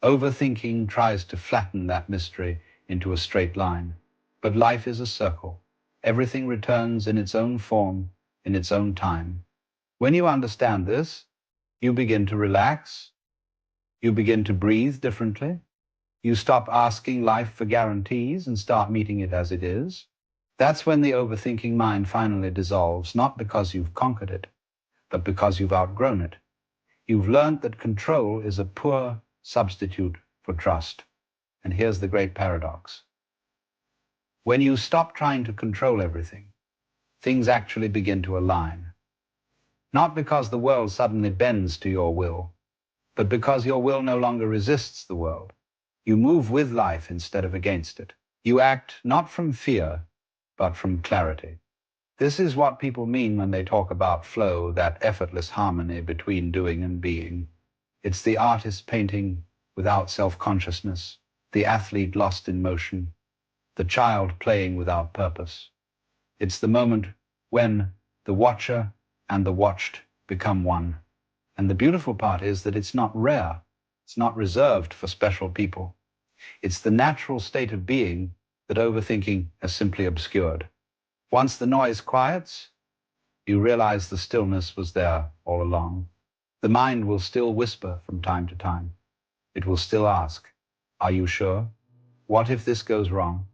Overthinking tries to flatten that mystery into a straight line. But life is a circle. Everything returns in its own form, in its own time. When you understand this, you begin to relax. You begin to breathe differently. You stop asking life for guarantees and start meeting it as it is. That's when the overthinking mind finally dissolves, not because you've conquered it, but because you've outgrown it. You've learned that control is a poor substitute for trust. And here's the great paradox. When you stop trying to control everything, things actually begin to align. Not because the world suddenly bends to your will, but because your will no longer resists the world. You move with life instead of against it. You act not from fear, but from clarity. This is what people mean when they talk about flow, that effortless harmony between doing and being. It's the artist painting without self-consciousness, the athlete lost in motion, the child playing without purpose. It's the moment when the watcher and the watched become one. And the beautiful part is that it's not rare. It's not reserved for special people. It's the natural state of being that overthinking has simply obscured. Once the noise quiets, you realize the stillness was there all along. The mind will still whisper from time to time. It will still ask, are you sure? What if this goes wrong?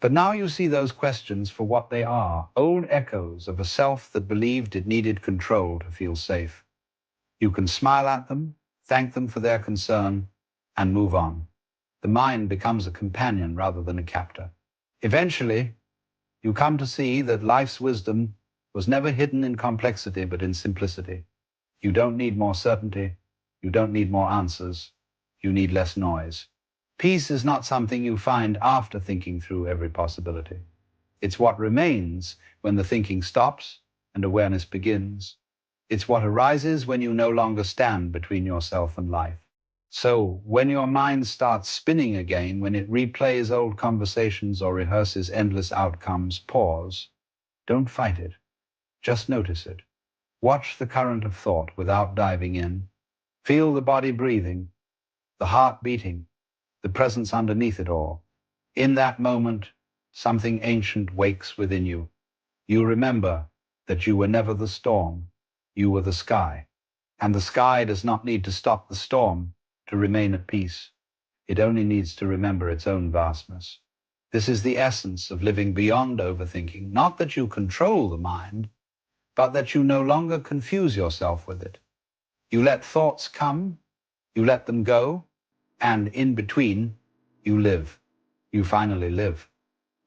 But now you see those questions for what they are, old echoes of a self that believed it needed control to feel safe. You can smile at them, thank them for their concern, and move on. The mind becomes a companion rather than a captor. Eventually, you come to see that life's wisdom was never hidden in complexity, but in simplicity. You don't need more certainty. You don't need more answers. You need less noise. Peace is not something you find after thinking through every possibility. It's what remains when the thinking stops and awareness begins. It's what arises when you no longer stand between yourself and life. So when your mind starts spinning again, when it replays old conversations or rehearses endless outcomes, pause. Don't fight it. Just notice it. Watch the current of thought without diving in. Feel the body breathing, the heart beating, the presence underneath it all. In that moment, something ancient wakes within you. You remember that you were never the storm. You were the sky. And the sky does not need to stop the storm to remain at peace. It only needs to remember its own vastness. This is the essence of living beyond overthinking, not that you control the mind, but that you no longer confuse yourself with it. You let thoughts come, you let them go, and in between, you live. You finally live.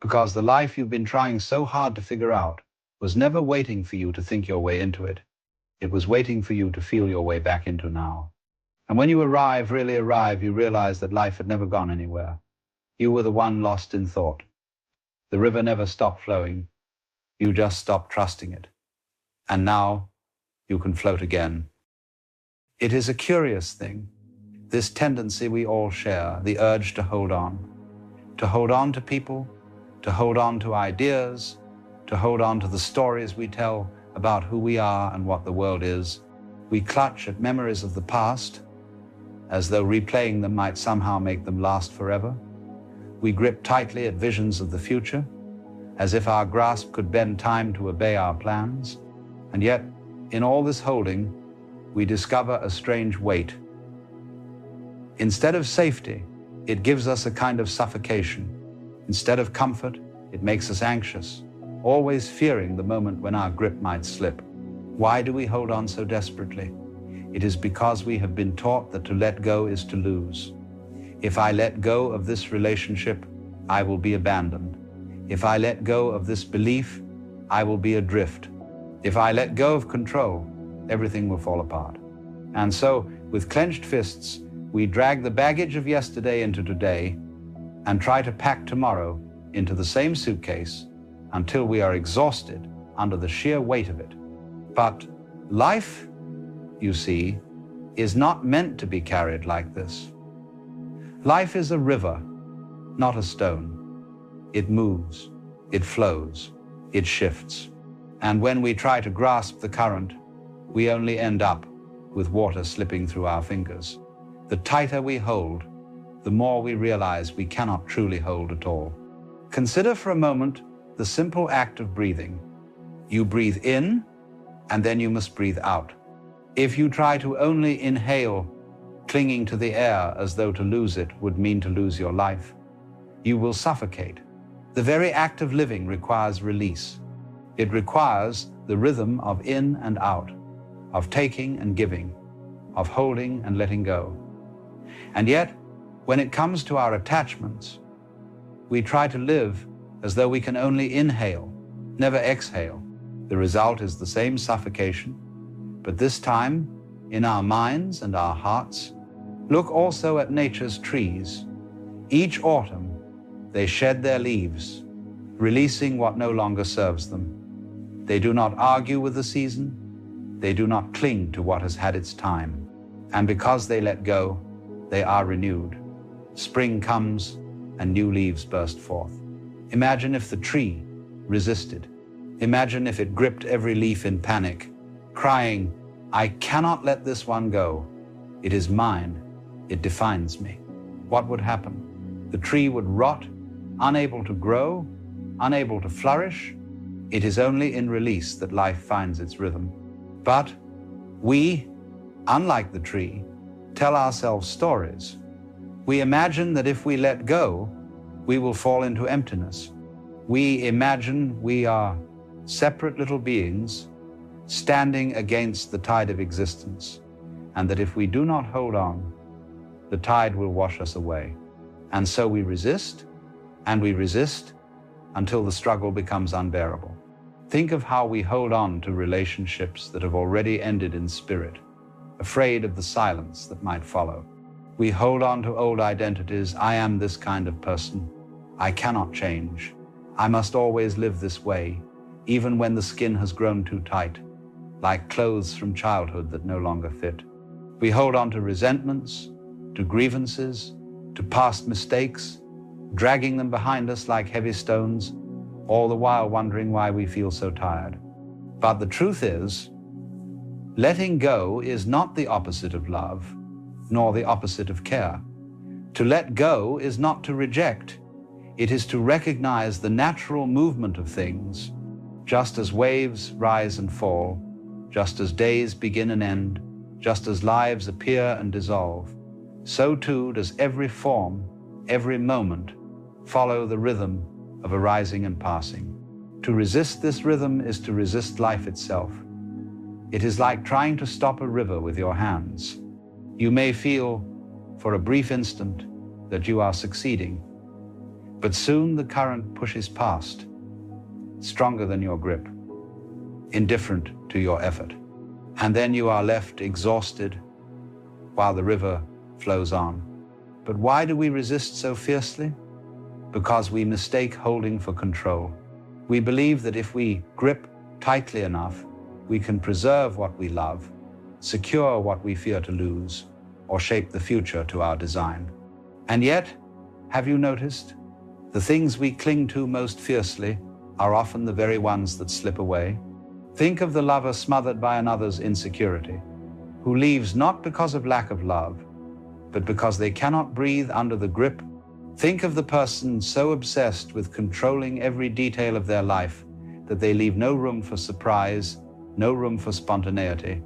Because the life you've been trying so hard to figure out was never waiting for you to think your way into it. It was waiting for you to feel your way back into now. And when you arrive, really arrive, you realize that life had never gone anywhere. You were the one lost in thought. The river never stopped flowing. You just stopped trusting it. And now you can float again. It is a curious thing, this tendency we all share, the urge to hold on to people, to hold on to ideas, to hold on to the stories we tell about who we are and what the world is. We clutch at memories of the past, as though replaying them might somehow make them last forever. We grip tightly at visions of the future, as if our grasp could bend time to obey our plans. And yet, in all this holding, we discover a strange weight. Instead of safety, it gives us a kind of suffocation. Instead of comfort, it makes us anxious, always fearing the moment when our grip might slip. Why do we hold on so desperately? It is because we have been taught that to let go is to lose. If I let go of this relationship, I will be abandoned. If I let go of this belief, I will be adrift. If I let go of control, everything will fall apart. And so, with clenched fists, we drag the baggage of yesterday into today and try to pack tomorrow into the same suitcase until we are exhausted under the sheer weight of it. But life, you see, is not meant to be carried like this. Life is a river, not a stone. It moves, it flows, it shifts. And when we try to grasp the current, we only end up with water slipping through our fingers. The tighter we hold, the more we realize we cannot truly hold at all. Consider for a moment the simple act of breathing. You breathe in, and then you must breathe out. If you try to only inhale, clinging to the air as though to lose it would mean to lose your life, you will suffocate. The very act of living requires release. It requires the rhythm of in and out, of taking and giving, of holding and letting go. And yet, when it comes to our attachments, we try to live as though we can only inhale, never exhale. The result is the same suffocation, but this time in our minds and our hearts. Look also at nature's trees. Each autumn, they shed their leaves, releasing what no longer serves them. They do not argue with the season. They do not cling to what has had its time. And because they let go, they are renewed. Spring comes and new leaves burst forth. Imagine if the tree resisted. Imagine if it gripped every leaf in panic, crying, "I cannot let this one go. It is mine. It defines me." What would happen? The tree would rot, unable to grow, unable to flourish. It is only in release that life finds its rhythm. But we, unlike the tree, tell ourselves stories. We imagine that if we let go, we will fall into emptiness. We imagine we are separate little beings standing against the tide of existence, and that if we do not hold on, the tide will wash us away. And so we resist, and we resist until the struggle becomes unbearable. Think of how we hold on to relationships that have already ended in spirit, afraid of the silence that might follow. We hold on to old identities. I am this kind of person. I cannot change. I must always live this way, even when the skin has grown too tight, like clothes from childhood that no longer fit. We hold on to resentments, to grievances, to past mistakes, dragging them behind us like heavy stones, all the while wondering why we feel so tired. But the truth is, letting go is not the opposite of love, nor the opposite of care. To let go is not to reject. It is to recognize the natural movement of things, just as waves rise and fall, just as days begin and end, just as lives appear and dissolve. So too does every form, every moment, follow the rhythm of arising and passing. To resist this rhythm is to resist life itself. It is like trying to stop a river with your hands. You may feel, for a brief instant, that you are succeeding, but soon the current pushes past, stronger than your grip, indifferent to your effort. And then you are left exhausted while the river flows on. But why do we resist so fiercely? Because we mistake holding for control. We believe that if we grip tightly enough, we can preserve what we love, secure what we fear to lose, or shape the future to our design. And yet, have you noticed? The things we cling to most fiercely are often the very ones that slip away. Think of the lover smothered by another's insecurity, who leaves not because of lack of love, but because they cannot breathe under the grip. Think of the person so obsessed with controlling every detail of their life that they leave no room for surprise, no room for spontaneity,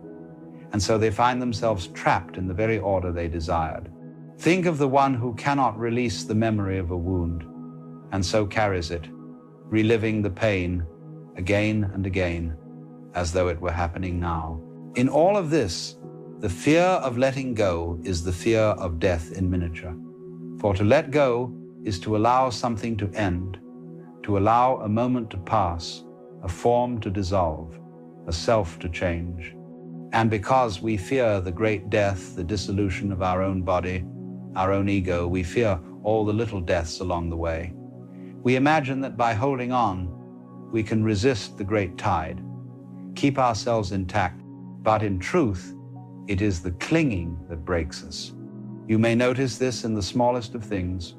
and so they find themselves trapped in the very order they desired. Think of the one who cannot release the memory of a wound, and so carries it, reliving the pain again and again, as though it were happening now. In all of this, the fear of letting go is the fear of death in miniature. For to let go is to allow something to end, to allow a moment to pass, a form to dissolve, a self to change. And because we fear the great death, the dissolution of our own body, our own ego, we fear all the little deaths along the way. We imagine that by holding on, we can resist the great tide, keep ourselves intact, but in truth, it is the clinging that breaks us. You may notice this in the smallest of things.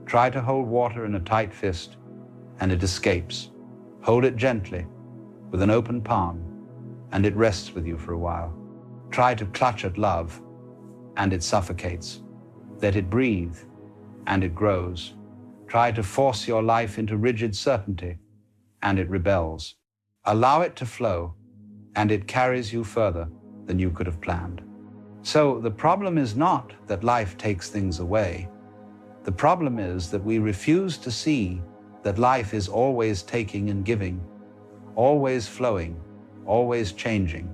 Try to hold water in a tight fist, and it escapes. Hold it gently, with an open palm, and it rests with you for a while. Try to clutch at love, and it suffocates. Let it breathe, and it grows. Try to force your life into rigid certainty, and it rebels. Allow it to flow, and it carries you further than you could have planned. So the problem is not that life takes things away. The problem is that we refuse to see that life is always taking and giving, always flowing, always changing.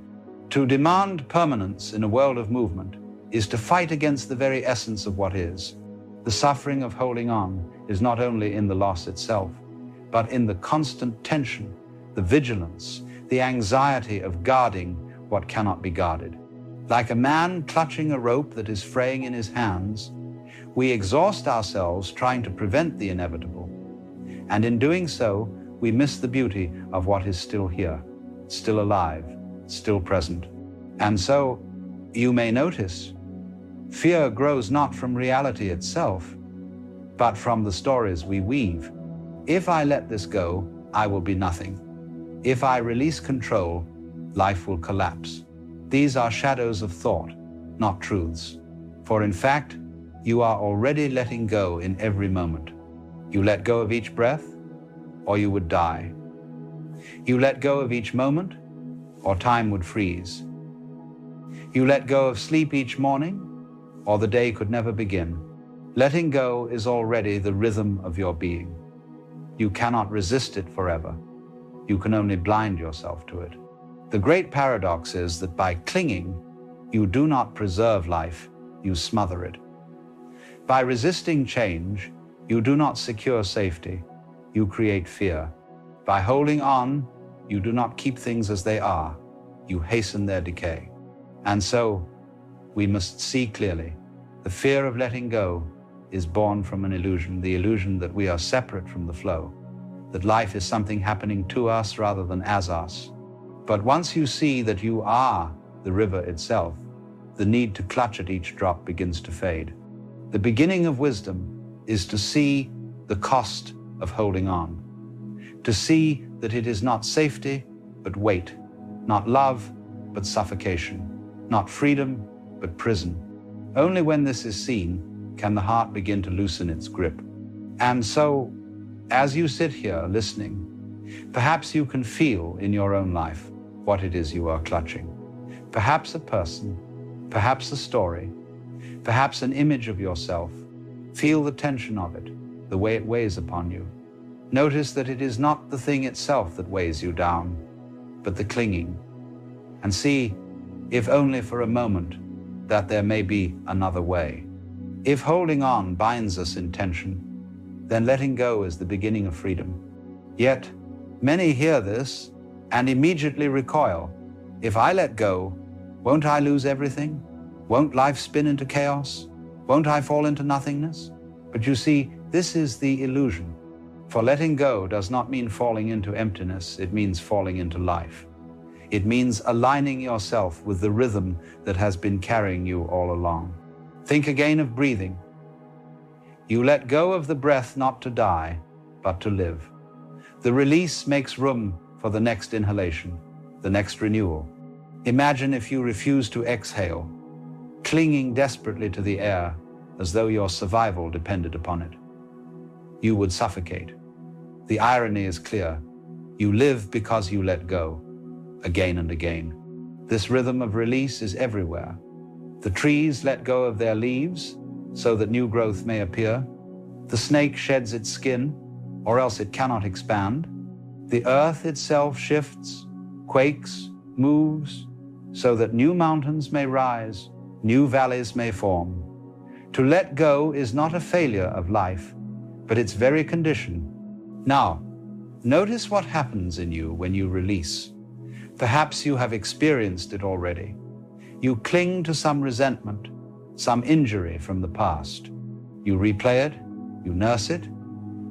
To demand permanence in a world of movement is to fight against the very essence of what is. The suffering of holding on is not only in the loss itself, but in the constant tension, the vigilance, the anxiety of guarding what cannot be guarded. Like a man clutching a rope that is fraying in his hands, we exhaust ourselves trying to prevent the inevitable. And in doing so, we miss the beauty of what is still here, still alive, still present. And so, you may notice, fear grows not from reality itself, but from the stories we weave. If I let this go, I will be nothing. If I release control, life will collapse. These are shadows of thought, not truths. For in fact, you are already letting go in every moment. You let go of each breath, or you would die. You let go of each moment, or time would freeze. You let go of sleep each morning, or the day could never begin. Letting go is already the rhythm of your being. You cannot resist it forever. You can only blind yourself to it. The great paradox is that by clinging, you do not preserve life, you smother it. By resisting change, you do not secure safety, you create fear. By holding on, you do not keep things as they are, you hasten their decay. And so, we must see clearly, the fear of letting go is born from an illusion, the illusion that we are separate from the flow, that life is something happening to us rather than as us. But once you see that you are the river itself, the need to clutch at each drop begins to fade. The beginning of wisdom is to see the cost of holding on, to see that it is not safety, but weight, not love, but suffocation, not freedom, but prison. Only when this is seen can the heart begin to loosen its grip. And so, as you sit here listening, perhaps you can feel in your own life what it is you are clutching. Perhaps a person, perhaps a story, perhaps an image of yourself. Feel the tension of it, the way it weighs upon you. Notice that it is not the thing itself that weighs you down, but the clinging. And see, if only for a moment, that there may be another way. If holding on binds us in tension, then letting go is the beginning of freedom. Yet, many hear this and immediately recoil. If I let go, won't I lose everything? Won't life spin into chaos? Won't I fall into nothingness? But you see, this is the illusion. For letting go does not mean falling into emptiness, it means falling into life. It means aligning yourself with the rhythm that has been carrying you all along. Think again of breathing. You let go of the breath not to die, but to live. The release makes room for the next inhalation, the next renewal. Imagine if you refuse to exhale, clinging desperately to the air as though your survival depended upon it. You would suffocate. The irony is clear. You live because you let go, again and again. This rhythm of release is everywhere. The trees let go of their leaves so that new growth may appear. The snake sheds its skin, or else it cannot expand. The earth itself shifts, quakes, moves, so that new mountains may rise, new valleys may form. To let go is not a failure of life, but its very condition. Now, notice what happens in you when you release. Perhaps you have experienced it already. You cling to some resentment, some injury from the past. You replay it, you nurse it,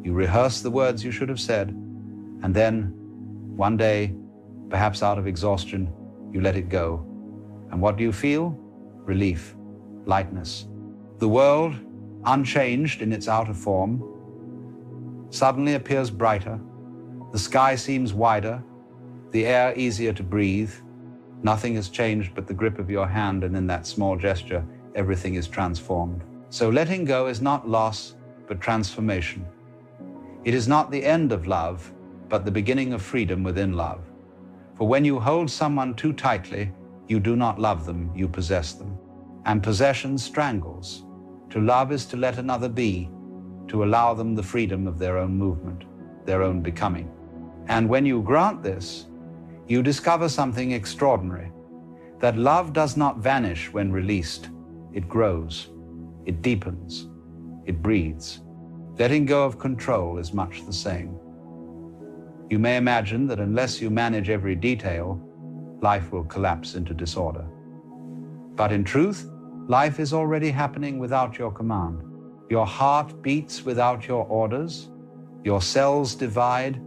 you rehearse the words you should have said, and then, one day, perhaps out of exhaustion, you let it go. And what do you feel? Relief, lightness. The world, unchanged in its outer form, suddenly appears brighter. The sky seems wider, the air easier to breathe. Nothing has changed but the grip of your hand, and in that small gesture, everything is transformed. So letting go is not loss, but transformation. It is not the end of love, but the beginning of freedom within love. For when you hold someone too tightly, you do not love them, you possess them. And possession strangles. To love is to let another be, to allow them the freedom of their own movement, their own becoming. And when you grant this, you discover something extraordinary, that love does not vanish when released. It grows, it deepens, it breathes. Letting go of control is much the same. You may imagine that unless you manage every detail, life will collapse into disorder. But in truth, life is already happening without your command. Your heart beats without your orders, your cells divide,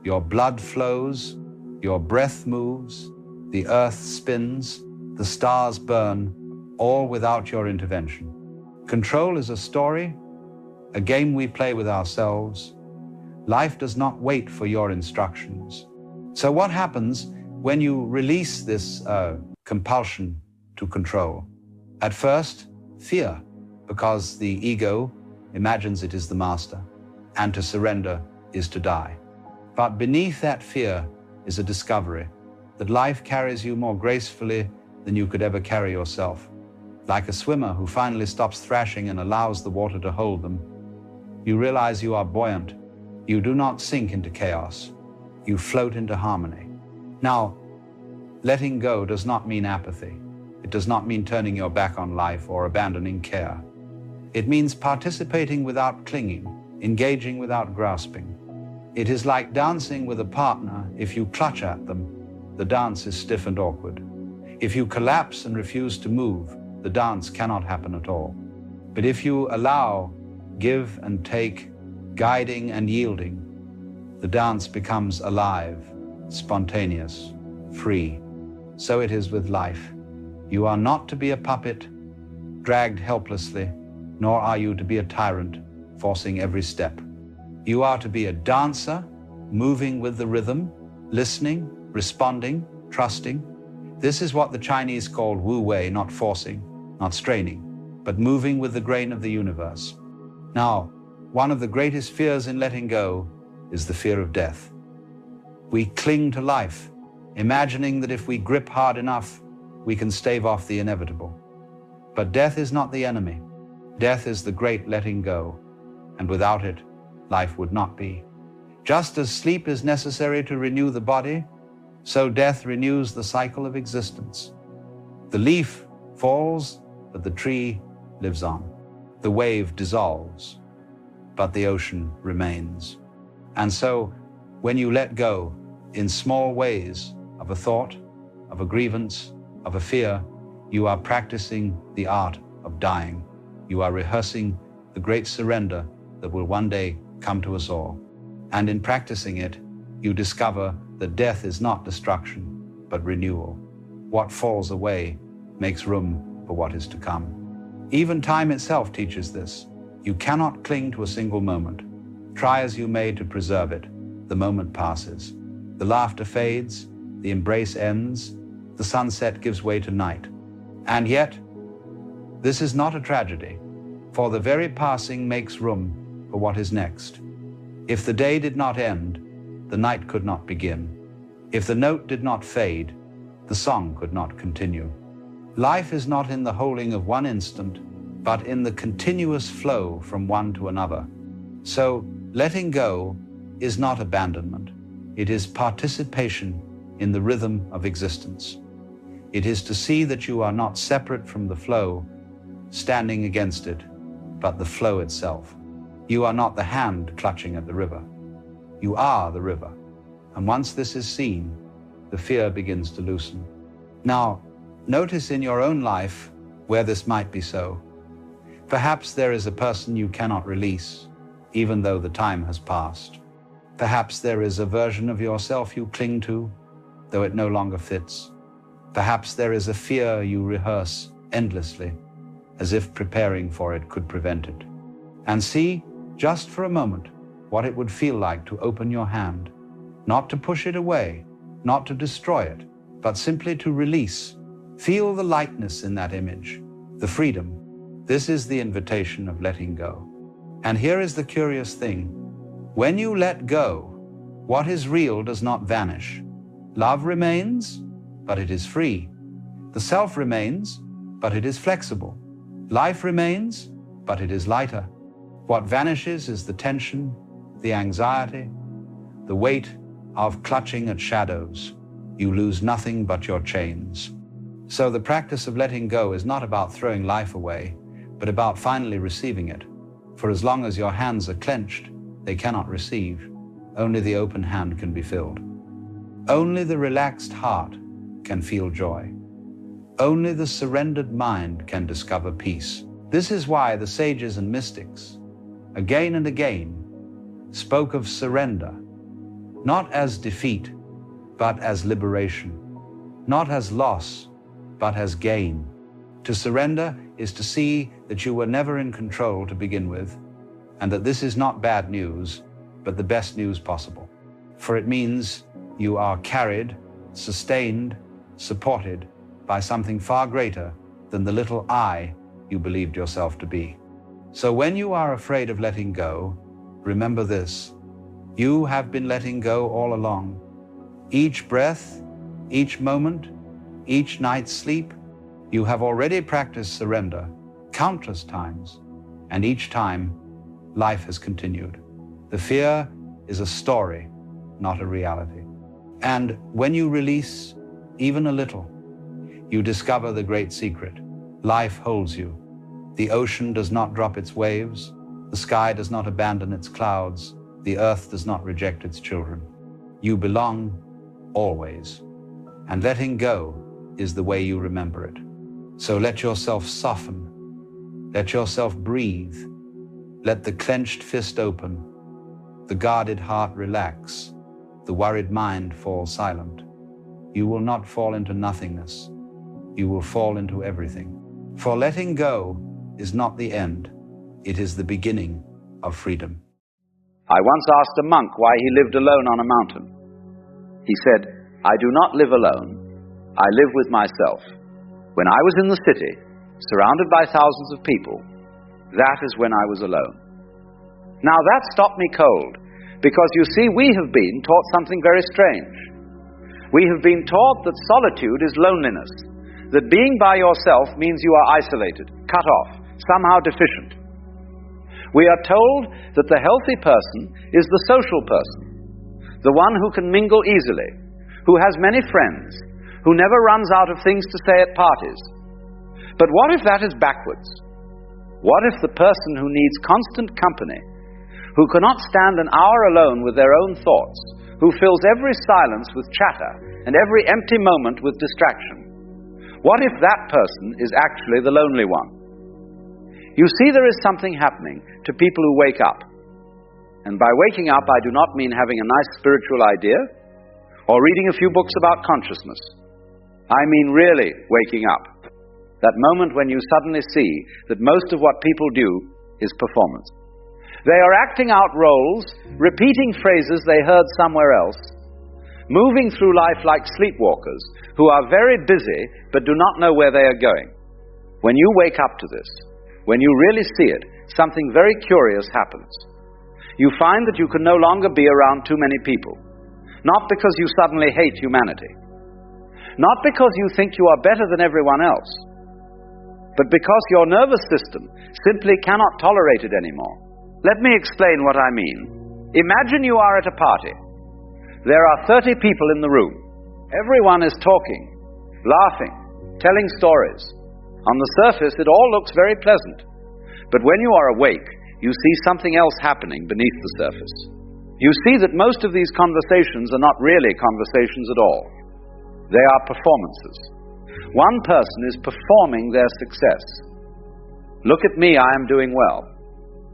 your blood flows, your breath moves, the earth spins, the stars burn, all without your intervention. Control is a story, a game we play with ourselves. Life does not wait for your instructions. So what happens when you release this compulsion to control? At first, fear, because the ego imagines it is the master, and to surrender is to die. But beneath that fear is a discovery that life carries you more gracefully than you could ever carry yourself. Like a swimmer who finally stops thrashing and allows the water to hold them, you realize you are buoyant. You do not sink into chaos. You float into harmony. Now, letting go does not mean apathy. It does not mean turning your back on life or abandoning care. It means participating without clinging, engaging without grasping. It is like dancing with a partner. If you clutch at them, the dance is stiff and awkward. If you collapse and refuse to move, the dance cannot happen at all. But if you allow, give and take, guiding and yielding, the dance becomes alive, spontaneous, free. So it is with life. You are not to be a puppet, dragged helplessly, nor are you to be a tyrant, forcing every step. You are to be a dancer, moving with the rhythm, listening, responding, trusting. This is what the Chinese call wu wei, not forcing, not straining, but moving with the grain of the universe. Now, one of the greatest fears in letting go is the fear of death. We cling to life, imagining that if we grip hard enough, we can stave off the inevitable. But death is not the enemy. Death is the great letting go, and without it, life would not be. Just as sleep is necessary to renew the body, so death renews the cycle of existence. The leaf falls, but the tree lives on. The wave dissolves, but the ocean remains. And so, when you let go in small ways of a thought, of a grievance, of a fear, you are practicing the art of dying. You are rehearsing the great surrender that will one day come to us all. And in practicing it, you discover that death is not destruction, but renewal. What falls away makes room for what is to come. Even time itself teaches this. You cannot cling to a single moment. Try as you may to preserve it, the moment passes. The laughter fades, the embrace ends, the sunset gives way to night. And yet, this is not a tragedy, for the very passing makes room for what is next. If the day did not end, the night could not begin. If the note did not fade, the song could not continue. Life is not in the holding of one instant, but in the continuous flow from one to another. So, letting go is not abandonment. It is participation in the rhythm of existence. It is to see that you are not separate from the flow, standing against it, but the flow itself. You are not the hand clutching at the river. You are the river. And once this is seen, the fear begins to loosen. Now, notice in your own life where this might be so. Perhaps there is a person you cannot release, even though the time has passed. Perhaps there is a version of yourself you cling to, though it no longer fits. Perhaps there is a fear you rehearse endlessly, as if preparing for it could prevent it. And see, just for a moment, what it would feel like to open your hand, not to push it away, not to destroy it, but simply to release. Feel the lightness in that image, the freedom. This is the invitation of letting go. And here is the curious thing. When you let go, what is real does not vanish. Love remains, but it is free. The self remains, but it is flexible. Life remains, but it is lighter. What vanishes is the tension, the anxiety, the weight of clutching at shadows. You lose nothing but your chains. So the practice of letting go is not about throwing life away, but about finally receiving it. For as long as your hands are clenched, they cannot receive. Only the open hand can be filled. Only the relaxed heart can feel joy. Only the surrendered mind can discover peace. This is why the sages and mystics, again and again, spoke of surrender, not as defeat, but as liberation, not as loss, but as gain. To surrender is to see that you were never in control to begin with, and that this is not bad news, but the best news possible. For it means you are carried, sustained, supported by something far greater than the little I you believed yourself to be. So when you are afraid of letting go, remember this: you have been letting go all along. Each breath, each moment, each night's sleep, you have already practiced surrender countless times, and each time, life has continued. The fear is a story, not a reality. And when you release even a little, you discover the great secret. Life holds you. The ocean does not drop its waves. The sky does not abandon its clouds. The earth does not reject its children. You belong always. And letting go is the way you remember it. So let yourself soften. Let yourself breathe. Let the clenched fist open. The guarded heart relax. The worried mind fall silent. You will not fall into nothingness. You will fall into everything. For letting go is not the end. It is the beginning of freedom. I once asked a monk why he lived alone on a mountain. He said, "I do not live alone. I live with myself. When I was in the city, surrounded by thousands of people, that is when I was alone." Now that stopped me cold, because you see, we have been taught something very strange. We have been taught that solitude is loneliness, that being by yourself means you are isolated, cut off, somehow deficient. We are told that the healthy person is the social person, the one who can mingle easily, who has many friends, who never runs out of things to say at parties. But what if that is backwards? What if the person who needs constant company, who cannot stand an hour alone with their own thoughts, who fills every silence with chatter and every empty moment with distraction, what if that person is actually the lonely one? You see, there is something happening to people who wake up. And by waking up, I do not mean having a nice spiritual idea or reading a few books about consciousness. I mean really waking up. That moment when you suddenly see that most of what people do is performance. They are acting out roles, repeating phrases they heard somewhere else, moving through life like sleepwalkers who are very busy but do not know where they are going. When you wake up to this, when you really see it, something very curious happens. You find that you can no longer be around too many people, not because you suddenly hate humanity, not because you think you are better than everyone else, but because your nervous system simply cannot tolerate it anymore. Let me explain what I mean. Imagine you are at a party. There are 30 people in the room. Everyone is talking, laughing, telling stories. On the surface, it all looks very pleasant. But when you are awake, you see something else happening beneath the surface. You see that most of these conversations are not really conversations at all. They are performances. One person is performing their success. Look at me, I am doing well.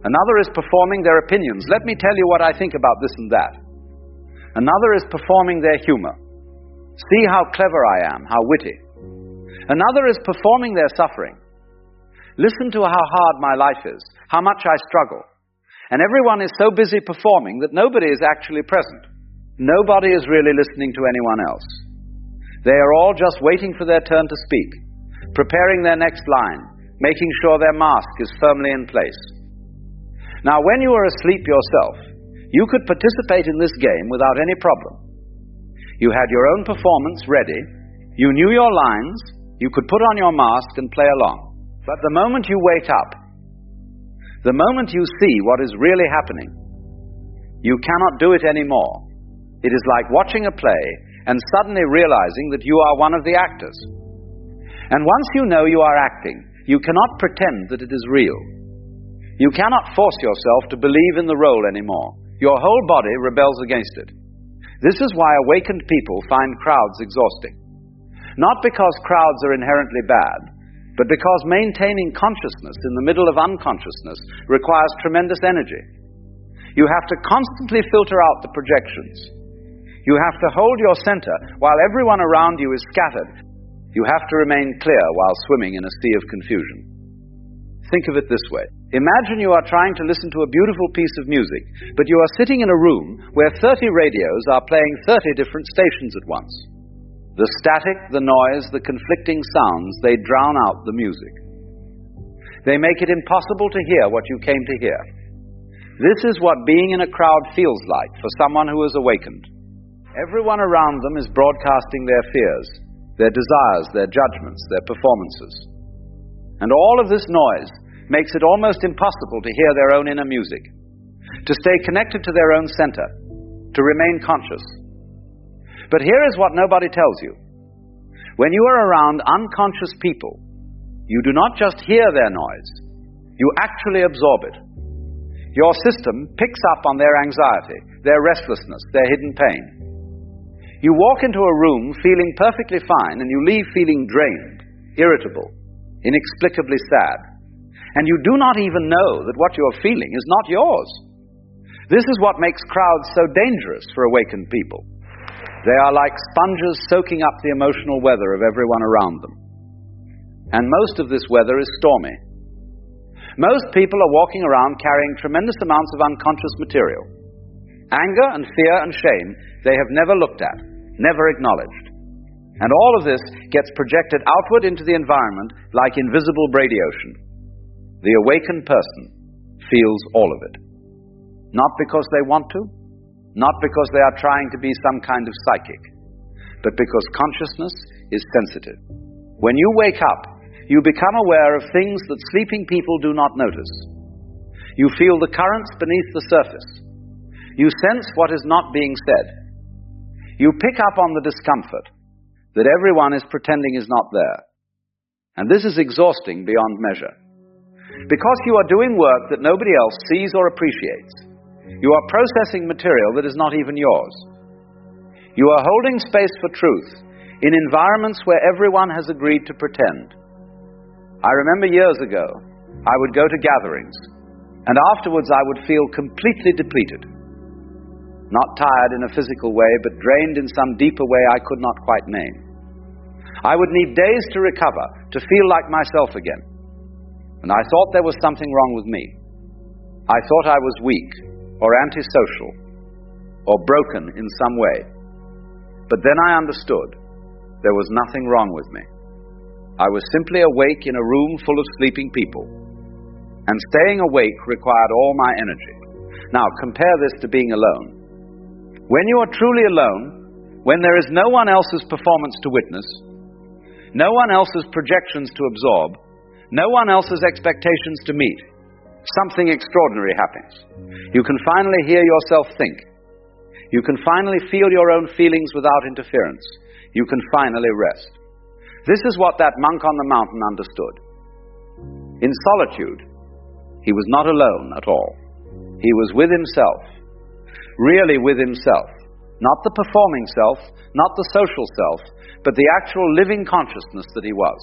Another is performing their opinions. Let me tell you what I think about this and that. Another is performing their humor. See how clever I am, how witty. Another is performing their suffering. Listen to how hard my life is, how much I struggle. And everyone is so busy performing that nobody is actually present. Nobody is really listening to anyone else. They are all just waiting for their turn to speak, preparing their next line, making sure their mask is firmly in place. Now, when you are asleep yourself, you could participate in this game without any problem. You had your own performance ready, you knew your lines, you could put on your mask and play along. But the moment you wake up, the moment you see what is really happening, you cannot do it anymore. It is like watching a play and suddenly realizing that you are one of the actors. And once you know you are acting, you cannot pretend that it is real. You cannot force yourself to believe in the role anymore. Your whole body rebels against it. This is why awakened people find crowds exhausting. Not because crowds are inherently bad, but because maintaining consciousness in the middle of unconsciousness requires tremendous energy. You have to constantly filter out the projections. You have to hold your center while everyone around you is scattered. You have to remain clear while swimming in a sea of confusion. Think of it this way. Imagine you are trying to listen to a beautiful piece of music, but you are sitting in a room where 30 radios are playing 30 different stations at once. The static, the noise, the conflicting sounds, they drown out the music. They make it impossible to hear what you came to hear. This is what being in a crowd feels like for someone who is awakened. Everyone around them is broadcasting their fears, their desires, their judgments, their performances. And all of this noise makes it almost impossible to hear their own inner music, to stay connected to their own center, to remain conscious. But here is what nobody tells you. When you are around unconscious people, you do not just hear their noise, you actually absorb it. Your system picks up on their anxiety, their restlessness, their hidden pain. You walk into a room feeling perfectly fine and you leave feeling drained, irritable, inexplicably sad. And you do not even know that what you are feeling is not yours. This is what makes crowds so dangerous for awakened people. They are like sponges soaking up the emotional weather of everyone around them. And most of this weather is stormy. Most people are walking around carrying tremendous amounts of unconscious material. Anger and fear and shame they have never looked at, never acknowledged. And all of this gets projected outward into the environment like invisible bradiotion. The awakened person feels all of it. Not because they want to, not because they are trying to be some kind of psychic, but because consciousness is sensitive. When you wake up, you become aware of things that sleeping people do not notice. You feel the currents beneath the surface. You sense what is not being said. You pick up on the discomfort that everyone is pretending is not there. And this is exhausting beyond measure. Because you are doing work that nobody else sees or appreciates. You are processing material that is not even yours. You are holding space for truth in environments where everyone has agreed to pretend. I remember years ago, I would go to gatherings, and afterwards I would feel completely depleted. Not tired in a physical way, but drained in some deeper way I could not quite name. I would need days to recover, to feel like myself again. And I thought there was something wrong with me. I thought I was weak, or antisocial, or broken in some way. But then I understood there was nothing wrong with me. I was simply awake in a room full of sleeping people. And staying awake required all my energy. Now compare this to being alone. When you are truly alone, when there is no one else's performance to witness, no one else's projections to absorb, no one else's expectations to meet, something extraordinary happens. You can finally hear yourself think. You can finally feel your own feelings without interference. You can finally rest. This is what that monk on the mountain understood. In solitude, He was not alone at all. He was with himself, really with himself. Not the performing self, not the social self, but the actual living consciousness that he was.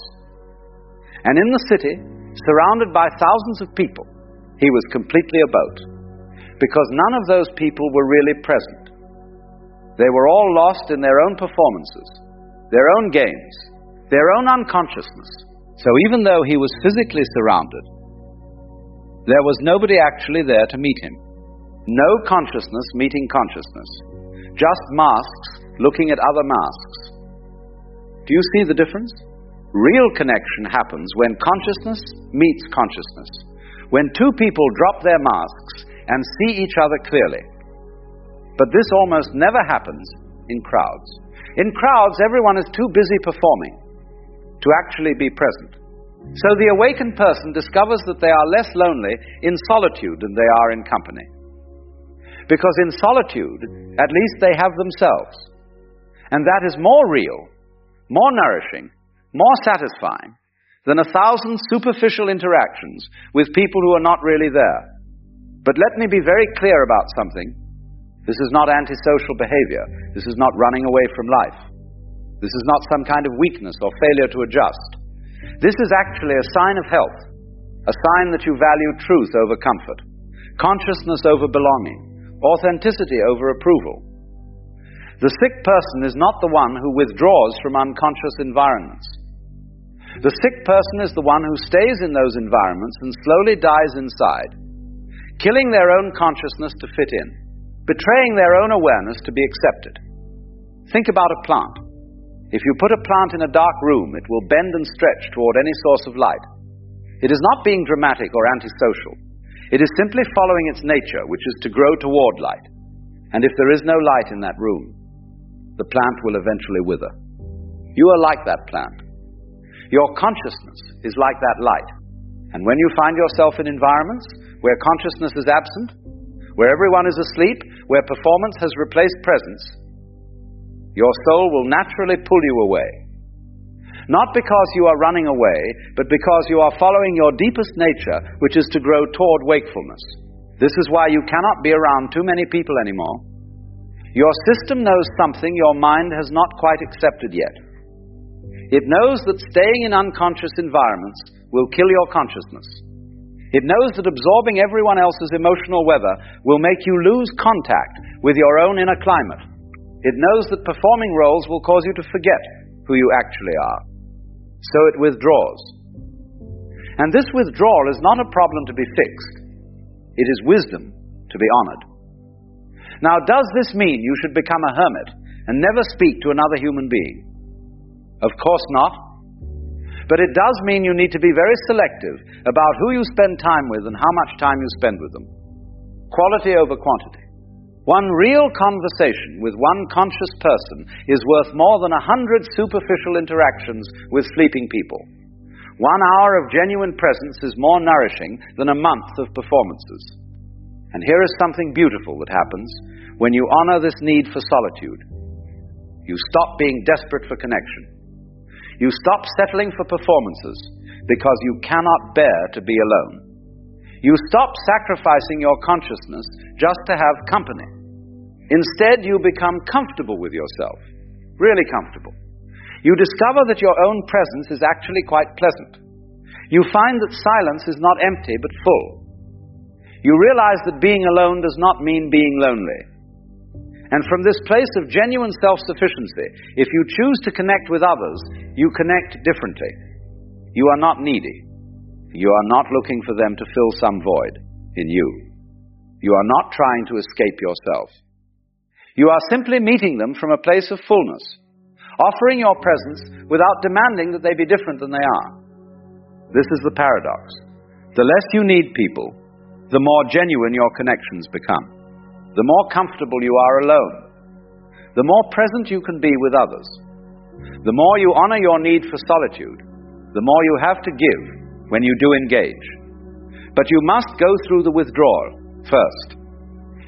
And in the city, surrounded by thousands of people, he was completely about, because none of those people were really present. They were all lost in their own performances, their own games, their own unconsciousness. So even though he was physically surrounded, there was nobody actually there to meet him. No consciousness meeting consciousness. Just masks looking at other masks. Do you see the difference? Real connection happens when consciousness meets consciousness. When two people drop their masks and see each other clearly. But this almost never happens in crowds. In crowds, everyone is too busy performing to actually be present. So the awakened person discovers that they are less lonely in solitude than they are in company. Because in solitude, at least they have themselves. And that is more real, more nourishing, more satisfying than 1,000 superficial interactions with people who are not really there. But let me be very clear about something. This is not antisocial behavior. This is not running away from life. This is not some kind of weakness or failure to adjust. This is actually a sign of health, a sign that you value truth over comfort, consciousness over belonging, authenticity over approval. The sick person is not the one who withdraws from unconscious environments. The sick person is the one who stays in those environments and slowly dies inside, killing their own consciousness to fit in, betraying their own awareness to be accepted. Think about a plant. If you put a plant in a dark room, it will bend and stretch toward any source of light. It is not being dramatic or antisocial. It is simply following its nature, which is to grow toward light. And if there is no light in that room, the plant will eventually wither. You are like that plant. Your consciousness is like that light. And when you find yourself in environments where consciousness is absent, where everyone is asleep, where performance has replaced presence, your soul will naturally pull you away. Not because you are running away, but because you are following your deepest nature, which is to grow toward wakefulness. This is why you cannot be around too many people anymore. Your system knows something your mind has not quite accepted yet. It knows that staying in unconscious environments will kill your consciousness. It knows that absorbing everyone else's emotional weather will make you lose contact with your own inner climate. It knows that performing roles will cause you to forget who you actually are. So it withdraws. And this withdrawal is not a problem to be fixed. It is wisdom to be honored. Now, does this mean you should become a hermit and never speak to another human being? Of course not. But it does mean you need to be very selective about who you spend time with and how much time you spend with them. Quality over quantity. One real conversation with one conscious person is worth more than 100 superficial interactions with sleeping people. 1 hour of genuine presence is more nourishing than a month of performances. And here is something beautiful that happens when you honor this need for solitude. You stop being desperate for connection. You stop settling for performances because you cannot bear to be alone. You stop sacrificing your consciousness just to have company. Instead, you become comfortable with yourself, really comfortable. You discover that your own presence is actually quite pleasant. You find that silence is not empty but full. You realize that being alone does not mean being lonely. And from this place of genuine self-sufficiency, if you choose to connect with others, you connect differently. You are not needy. You are not looking for them to fill some void in you. You are not trying to escape yourself. You are simply meeting them from a place of fullness, offering your presence without demanding that they be different than they are. This is the paradox. The less you need people, the more genuine your connections become. The more comfortable you are alone. The more present you can be with others. The more you honor your need for solitude, the more you have to give when you do engage. But you must go through the withdrawal first.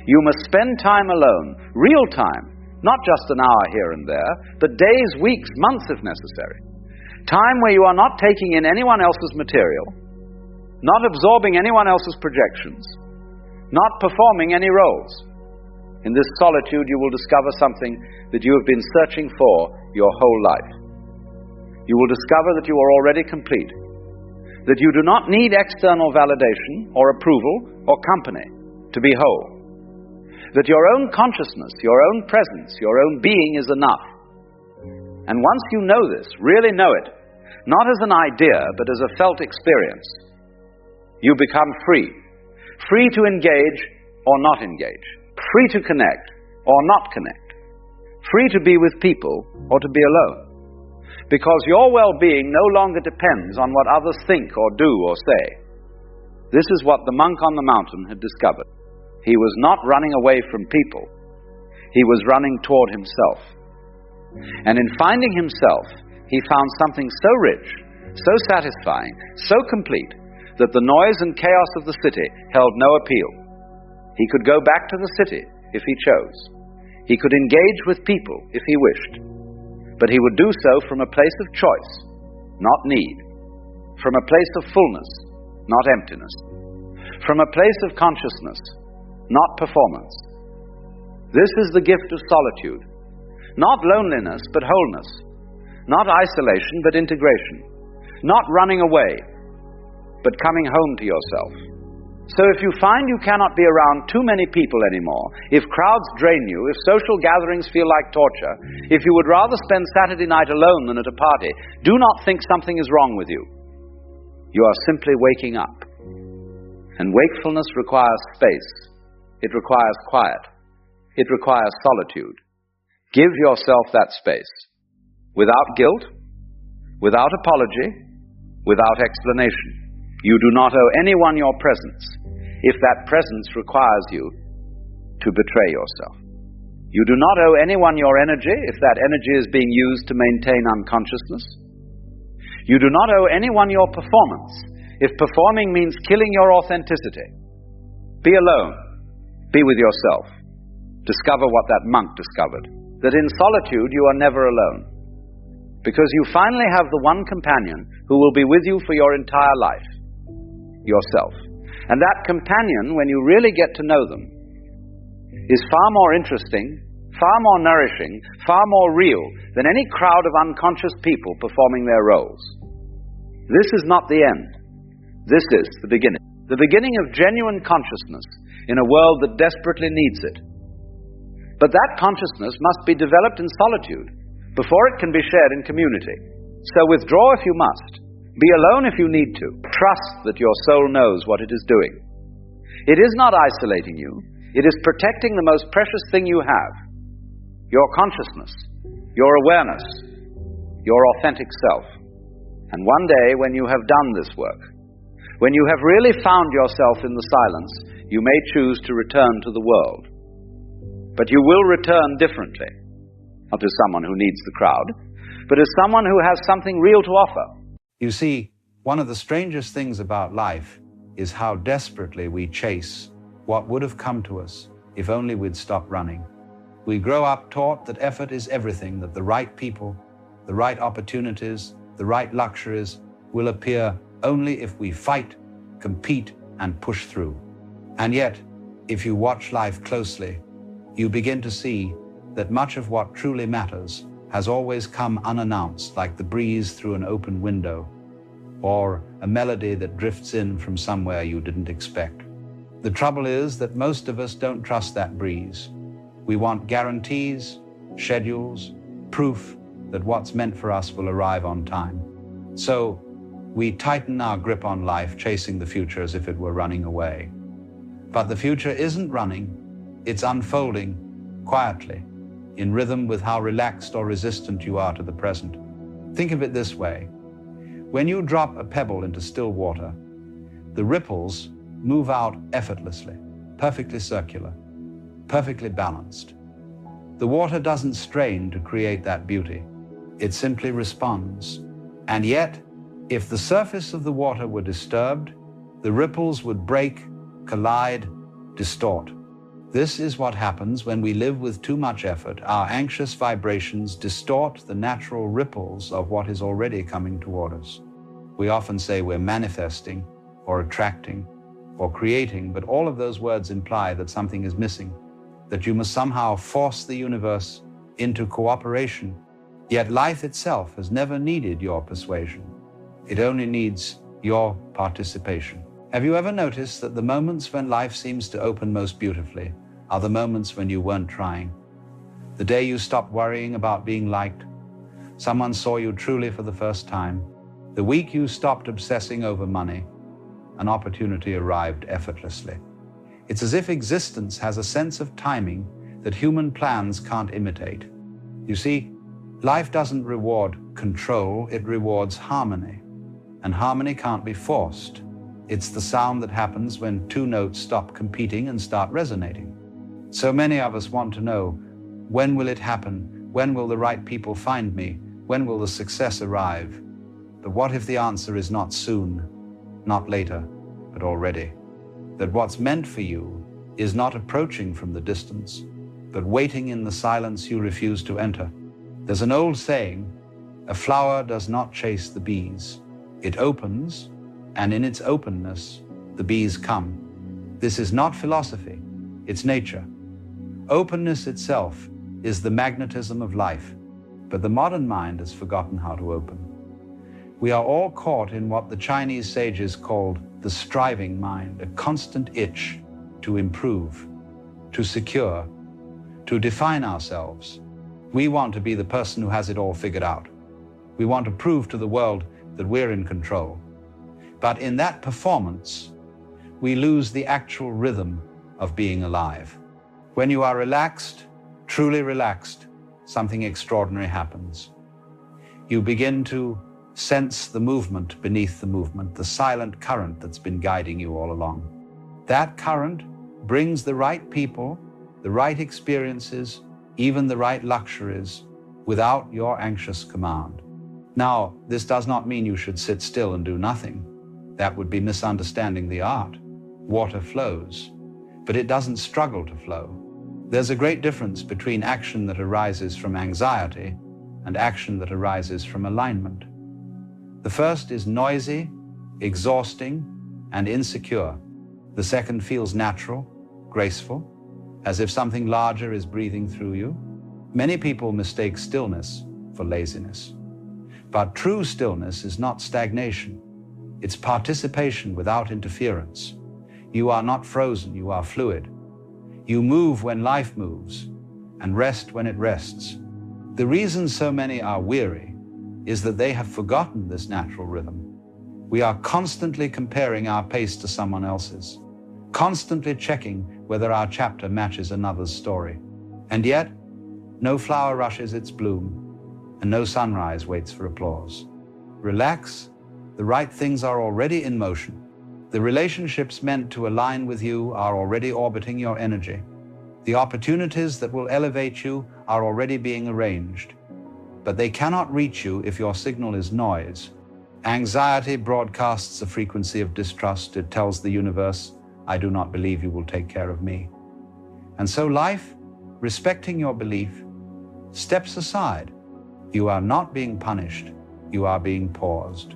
You must spend time alone, real time, not just an hour here and there, but days, weeks, months if necessary. Time where you are not taking in anyone else's material, not absorbing anyone else's projections, not performing any roles. In this solitude, you will discover something that you have been searching for your whole life. You will discover that you are already complete, that you do not need external validation or approval or company to be whole, that your own consciousness, your own presence, your own being is enough. And once you know this, really know it, not as an idea, but as a felt experience, you become free. Free to engage or not engage. Free to connect or not connect. Free to be with people or to be alone. Because your well-being no longer depends on what others think or do or say. This is what the monk on the mountain had discovered. He was not running away from people. He was running toward himself. And in finding himself, he found something so rich, so satisfying, so complete, that the noise and chaos of the city held no appeal. He could go back to the city if he chose. He could engage with people if he wished. But he would do so from a place of choice, not need. From a place of fullness, not emptiness. From a place of consciousness, not performance. This is the gift of solitude. Not loneliness, but wholeness. Not isolation, but integration. Not running away, but coming home to yourself. So if you find you cannot be around too many people anymore, if crowds drain you, if social gatherings feel like torture, if you would rather spend Saturday night alone than at a party, do not think something is wrong with you. You are simply waking up. And wakefulness requires space. It requires quiet. It requires solitude. Give yourself that space. Without guilt, without apology, without explanation. You do not owe anyone your presence if that presence requires you to betray yourself. You do not owe anyone your energy if that energy is being used to maintain unconsciousness. You do not owe anyone your performance if performing means killing your authenticity. Be alone. Be with yourself. Discover what that monk discovered, that in solitude you are never alone, because you finally have the one companion who will be with you for your entire life, yourself. And that companion, when you really get to know them, is far more interesting, far more nourishing, far more real than any crowd of unconscious people performing their roles. This is not the end. This is the beginning. The beginning of genuine consciousness in a world that desperately needs it. But that consciousness must be developed in solitude before it can be shared in community. So withdraw if you must. Be alone if you need to. Trust that your soul knows what it is doing. It is not isolating you. It is protecting the most precious thing you have. Your consciousness, your awareness, your authentic self. And one day when you have done this work, when you have really found yourself in the silence, you may choose to return to the world. But you will return differently. Not as someone who needs the crowd, but as someone who has something real to offer. You see, one of the strangest things about life is how desperately we chase what would have come to us if only we'd stopped running. We grow up taught that effort is everything, that the right people, the right opportunities, the right luxuries will appear only if we fight, compete, and push through. And yet, if you watch life closely, you begin to see that much of what truly matters has always come unannounced, like the breeze through an open window, or a melody that drifts in from somewhere you didn't expect. The trouble is that most of us don't trust that breeze. We want guarantees, schedules, proof that what's meant for us will arrive on time. So we tighten our grip on life, chasing the future as if it were running away. But the future isn't running. It's unfolding quietly, in rhythm with how relaxed or resistant you are to the present. Think of it this way. When you drop a pebble into still water, the ripples move out effortlessly, perfectly circular, perfectly balanced. The water doesn't strain to create that beauty. It simply responds. And yet, if the surface of the water were disturbed, the ripples would break, collide, distort. This is what happens when we live with too much effort. Our anxious vibrations distort the natural ripples of what is already coming toward us. We often say we're manifesting, or attracting or creating, but all of those words imply that something is missing, that you must somehow force the universe into cooperation. Yet life itself has never needed your persuasion. It only needs your participation. Have you ever noticed that the moments when life seems to open most beautifully are the moments when you weren't trying? The day you stopped worrying about being liked, someone saw you truly for the first time, the week you stopped obsessing over money, an opportunity arrived effortlessly. It's as if existence has a sense of timing that human plans can't imitate. You see, life doesn't reward control, it rewards harmony. And harmony can't be forced. It's the sound that happens when two notes stop competing and start resonating. So many of us want to know, when will it happen? When will the right people find me? When will the success arrive? But what if the answer is not soon, not later, but already? That what's meant for you is not approaching from the distance, but waiting in the silence you refuse to enter. There's an old saying, a flower does not chase the bees. It opens, and in its openness, the bees come. This is not philosophy, it's nature. Openness itself is the magnetism of life, but the modern mind has forgotten how to open. We are all caught in what the Chinese sages called the striving mind, a constant itch to improve, to secure, to define ourselves. We want to be the person who has it all figured out. We want to prove to the world that we're in control. But in that performance, we lose the actual rhythm of being alive. When you are relaxed, truly relaxed, something extraordinary happens. You begin to sense the movement beneath the movement, the silent current that's been guiding you all along. That current brings the right people, the right experiences, even the right luxuries, without your anxious command. Now, this does not mean you should sit still and do nothing. That would be misunderstanding the art. Water flows, but it doesn't struggle to flow. There's a great difference between action that arises from anxiety and action that arises from alignment. The first is noisy, exhausting, and insecure. The second feels natural, graceful, as if something larger is breathing through you. Many people mistake stillness for laziness. But true stillness is not stagnation. It's participation without interference. You are not frozen, you are fluid. You move when life moves, and rest when it rests. The reason so many are weary is that they have forgotten this natural rhythm. We are constantly comparing our pace to someone else's, constantly checking whether our chapter matches another's story. And yet, no flower rushes its bloom, and no sunrise waits for applause. Relax, the right things are already in motion. The relationships meant to align with you are already orbiting your energy. The opportunities that will elevate you are already being arranged. But they cannot reach you if your signal is noise. Anxiety broadcasts a frequency of distrust. It tells the universe, I do not believe you will take care of me. And so life, respecting your belief, steps aside. You are not being punished. You are being paused.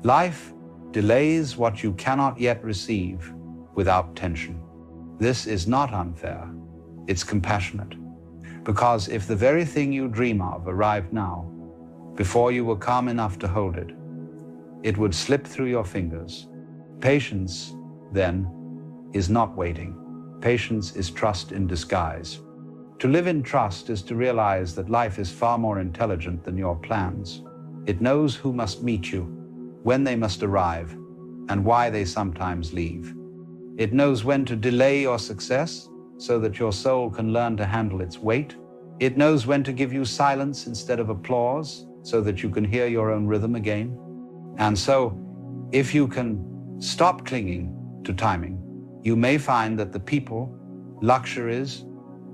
Life delays what you cannot yet receive without tension. This is not unfair. It's compassionate. Because if the very thing you dream of arrived now, before you were calm enough to hold it, it would slip through your fingers. Patience, then, is not waiting. Patience is trust in disguise. To live in trust is to realize that life is far more intelligent than your plans. It knows who must meet you, when they must arrive, and why they sometimes leave. It knows when to delay your success so that your soul can learn to handle its weight. It knows when to give you silence instead of applause so that you can hear your own rhythm again. And so, if you can stop clinging to timing, you may find that the people, luxuries,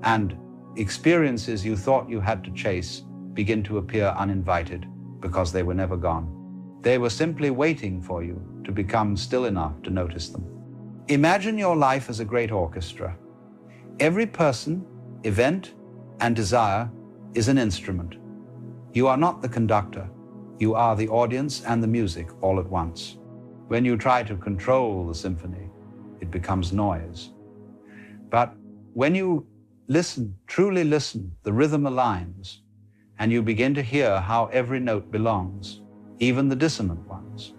and experiences you thought you had to chase begin to appear uninvited because they were never gone. They were simply waiting for you to become still enough to notice them. Imagine your life as a great orchestra. Every person, event, and desire is an instrument. You are not the conductor. You are the audience and the music all at once. When you try to control the symphony, it becomes noise. But when you listen, truly listen, the rhythm aligns, and you begin to hear how every note belongs, even the dissonant ones.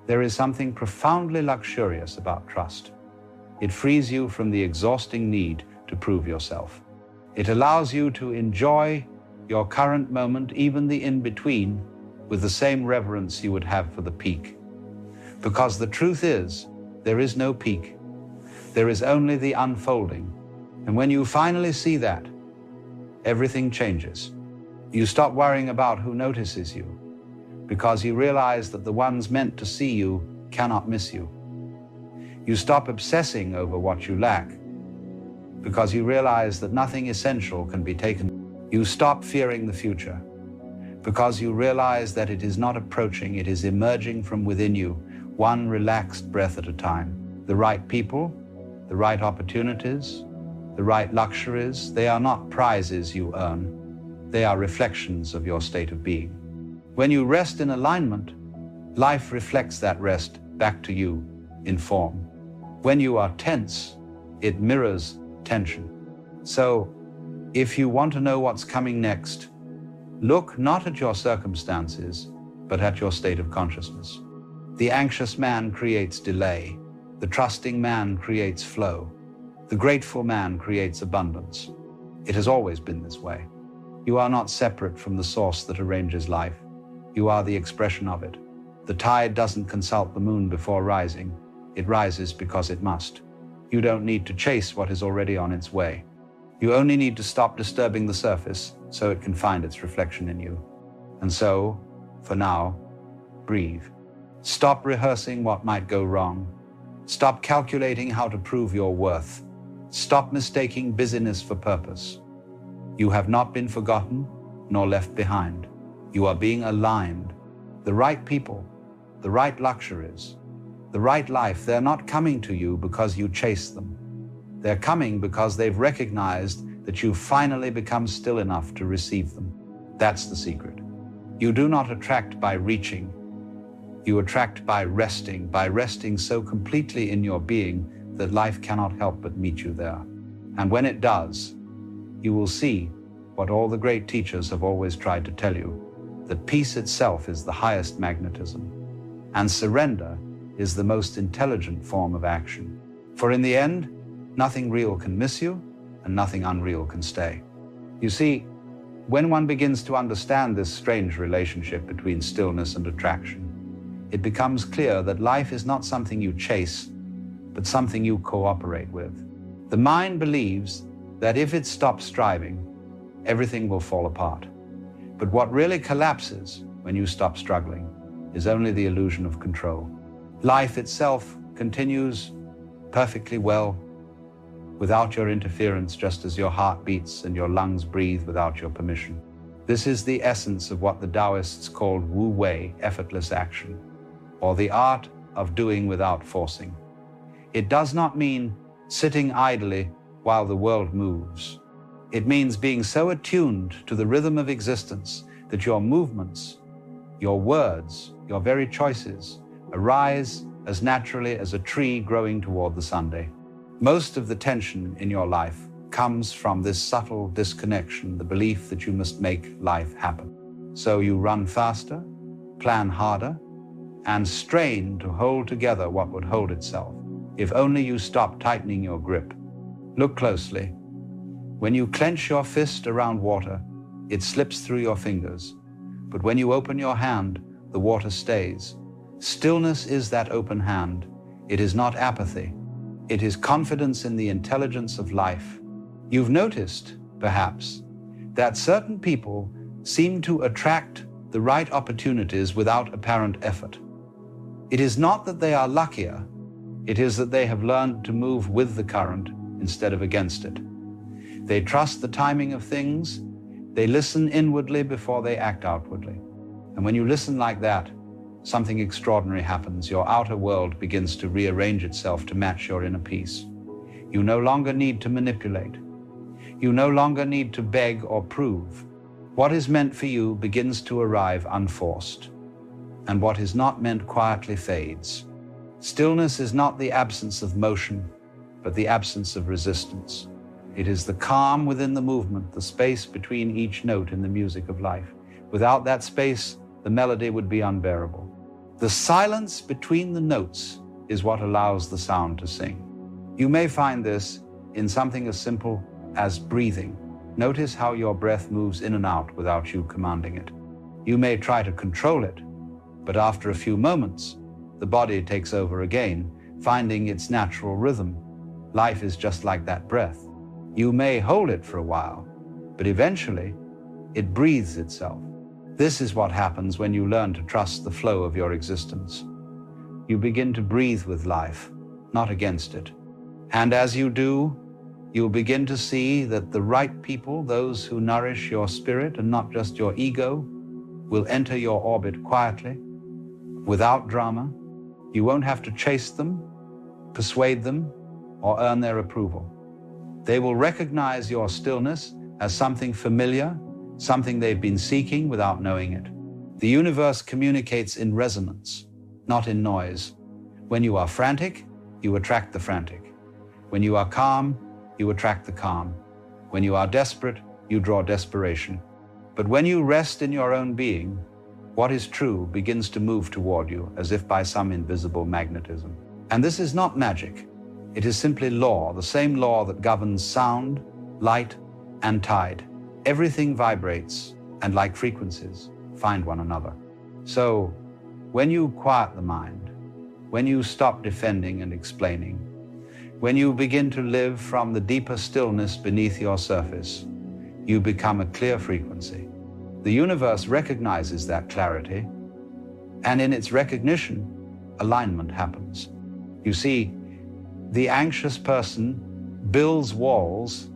There is something profoundly luxurious about trust. It frees you from the exhausting need to prove yourself. It allows you to enjoy your current moment, even the in-between, with the same reverence you would have for the peak. Because the truth is, there is no peak. There is only the unfolding. And when you finally see that, everything changes. You stop worrying about who notices you, because you realize that the ones meant to see you cannot miss you. You stop obsessing over what you lack, because you realize that nothing essential can be taken. You stop fearing the future, because you realize that it is not approaching, it is emerging from within you, one relaxed breath at a time. The right people, the right opportunities, the right luxuries, they are not prizes you earn. They are reflections of your state of being. When you rest in alignment, life reflects that rest back to you in form. When you are tense, it mirrors tension. So, if you want to know what's coming next, look not at your circumstances, but at your state of consciousness. The anxious man creates delay. The trusting man creates flow. The grateful man creates abundance. It has always been this way. You are not separate from the source that arranges life. You are the expression of it. The tide doesn't consult the moon before rising. It rises because it must. You don't need to chase what is already on its way. You only need to stop disturbing the surface so it can find its reflection in you. And so, for now, breathe. Stop rehearsing what might go wrong. Stop calculating how to prove your worth. Stop mistaking busyness for purpose. You have not been forgotten nor left behind. You are being aligned. The right people, the right luxuries, the right life, they're not coming to you because you chase them. They're coming because they've recognized that you've finally become still enough to receive them. That's the secret. You do not attract by reaching. You attract by resting so completely in your being that life cannot help but meet you there. And when it does, you will see what all the great teachers have always tried to tell you, that peace itself is the highest magnetism, and surrender is the most intelligent form of action. For in the end, nothing real can miss you, and nothing unreal can stay. You see, when one begins to understand this strange relationship between stillness and attraction, it becomes clear that life is not something you chase, but something you cooperate with. The mind believes that if it stops striving, everything will fall apart. But what really collapses when you stop struggling is only the illusion of control. Life itself continues perfectly well without your interference, just as your heart beats and your lungs breathe without your permission. This is the essence of what the Taoists called Wu Wei, effortless action, or the art of doing without forcing. It does not mean sitting idly while the world moves. It means being so attuned to the rhythm of existence that your movements, your words, your very choices arise as naturally as a tree growing toward the Sunday. Most of the tension in your life comes from this subtle disconnection, the belief that you must make life happen. So you run faster, plan harder, and strain to hold together what would hold itself, if only you stop tightening your grip. Look closely. When you clench your fist around water, it slips through your fingers. But when you open your hand, the water stays. Stillness is that open hand. It is not apathy. It is confidence in the intelligence of life. You've noticed, perhaps, that certain people seem to attract the right opportunities without apparent effort. It is not that they are luckier. It is that they have learned to move with the current instead of against it. They trust the timing of things. They listen inwardly before they act outwardly. And when you listen like that, something extraordinary happens. Your outer world begins to rearrange itself to match your inner peace. You no longer need to manipulate. You no longer need to beg or prove. What is meant for you begins to arrive unforced, and what is not meant quietly fades. Stillness is not the absence of motion, but the absence of resistance. It is the calm within the movement, the space between each note in the music of life. Without that space, the melody would be unbearable. The silence between the notes is what allows the sound to sing. You may find this in something as simple as breathing. Notice how your breath moves in and out without you commanding it. You may try to control it, but after a few moments, the body takes over again, finding its natural rhythm. Life is just like that breath. You may hold it for a while, but eventually it breathes itself. This is what happens when you learn to trust the flow of your existence. You begin to breathe with life, not against it. And as you do, you'll begin to see that the right people, those who nourish your spirit and not just your ego, will enter your orbit quietly, without drama. You won't have to chase them, persuade them, or earn their approval. They will recognize your stillness as something familiar, something they've been seeking without knowing it. The universe communicates in resonance, not in noise. When you are frantic, you attract the frantic. When you are calm, you attract the calm. When you are desperate, you draw desperation. But when you rest in your own being, what is true begins to move toward you as if by some invisible magnetism. And this is not magic. It is simply law, the same law that governs sound, light, and tide. Everything vibrates, and like frequencies, find one another. So, when you quiet the mind, when you stop defending and explaining, when you begin to live from the deeper stillness beneath your surface, you become a clear frequency. The universe recognizes that clarity, and in its recognition, alignment happens. You see, the anxious person builds walls,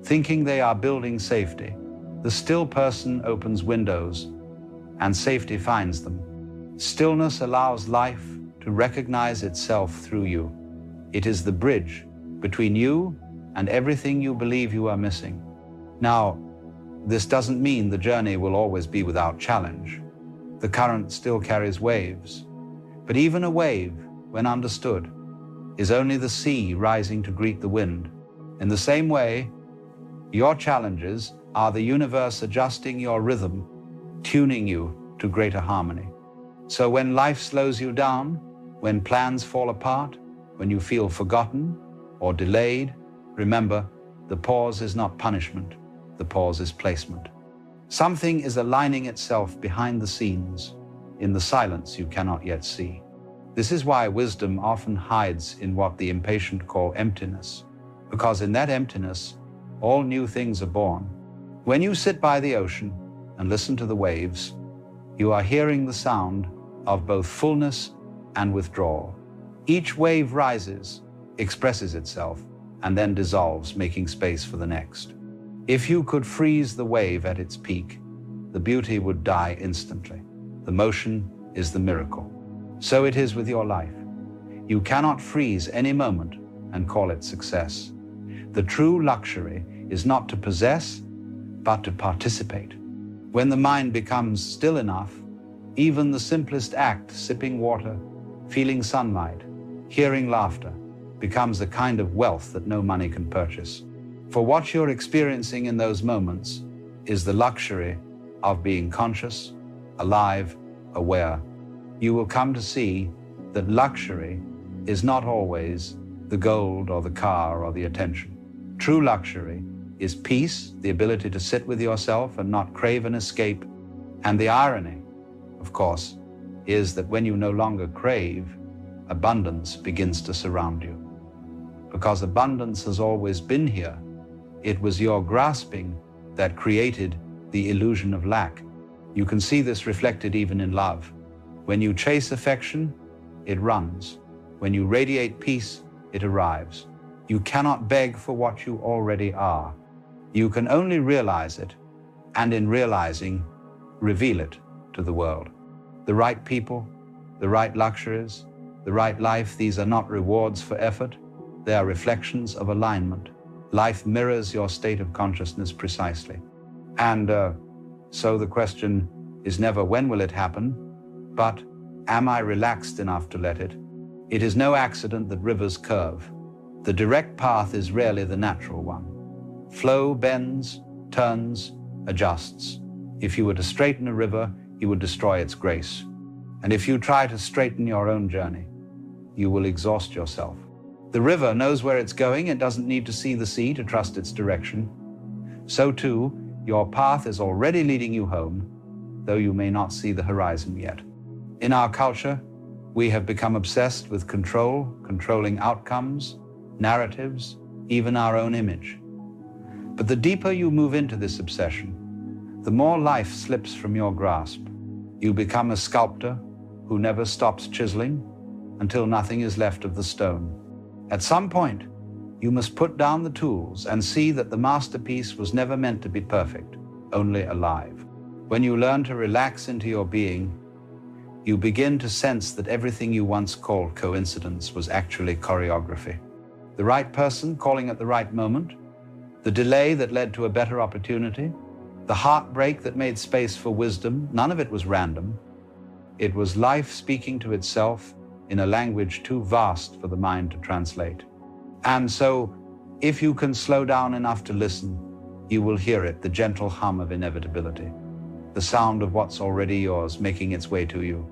thinking they are building safety. The still person opens windows, and safety finds them. Stillness allows life to recognize itself through you. It is the bridge between you and everything you believe you are missing. Now, this doesn't mean the journey will always be without challenge. The current still carries waves, but even a wave, when understood, is only the sea rising to greet the wind. In the same way, your challenges are the universe adjusting your rhythm, tuning you to greater harmony. So when life slows you down, when plans fall apart, when you feel forgotten or delayed, remember, the pause is not punishment, the pause is placement. Something is aligning itself behind the scenes, in the silence you cannot yet see. This is why wisdom often hides in what the impatient call emptiness, because in that emptiness, all new things are born. When you sit by the ocean and listen to the waves, you are hearing the sound of both fullness and withdrawal. Each wave rises, expresses itself, and then dissolves, making space for the next. If you could freeze the wave at its peak, the beauty would die instantly. The motion is the miracle. So it is with your life. You cannot freeze any moment and call it success. The true luxury is not to possess, but to participate. When the mind becomes still enough, even the simplest act, sipping water, feeling sunlight, hearing laughter, becomes a kind of wealth that no money can purchase. For what you're experiencing in those moments is the luxury of being conscious, alive, aware. You will come to see that luxury is not always the gold or the car or the attention. True luxury is peace, the ability to sit with yourself and not crave an escape. And the irony, of course, is that when you no longer crave, abundance begins to surround you. Because abundance has always been here. It was your grasping that created the illusion of lack. You can see this reflected even in love. When you chase affection, it runs. When you radiate peace, it arrives. You cannot beg for what you already are. You can only realize it, and in realizing, reveal it to the world. The right people, the right luxuries, the right life, these are not rewards for effort. They are reflections of alignment. Life mirrors your state of consciousness precisely. And so the question is never when will it happen, but am I relaxed enough to let it? It is no accident that rivers curve. The direct path is rarely the natural one. Flow bends, turns, adjusts. If you were to straighten a river, you would destroy its grace. And if you try to straighten your own journey, you will exhaust yourself. The river knows where it's going. It doesn't need to see the sea to trust its direction. So too, your path is already leading you home, though you may not see the horizon yet. In our culture, we have become obsessed with control, controlling outcomes, narratives, even our own image. But the deeper you move into this obsession, the more life slips from your grasp. You become a sculptor who never stops chiseling until nothing is left of the stone. At some point, you must put down the tools and see that the masterpiece was never meant to be perfect, only alive. When you learn to relax into your being, you begin to sense that everything you once called coincidence was actually choreography. The right person calling at the right moment, the delay that led to a better opportunity, the heartbreak that made space for wisdom, none of it was random. It was life speaking to itself in a language too vast for the mind to translate. And so, if you can slow down enough to listen, you will hear it, the gentle hum of inevitability, the sound of what's already yours making its way to you,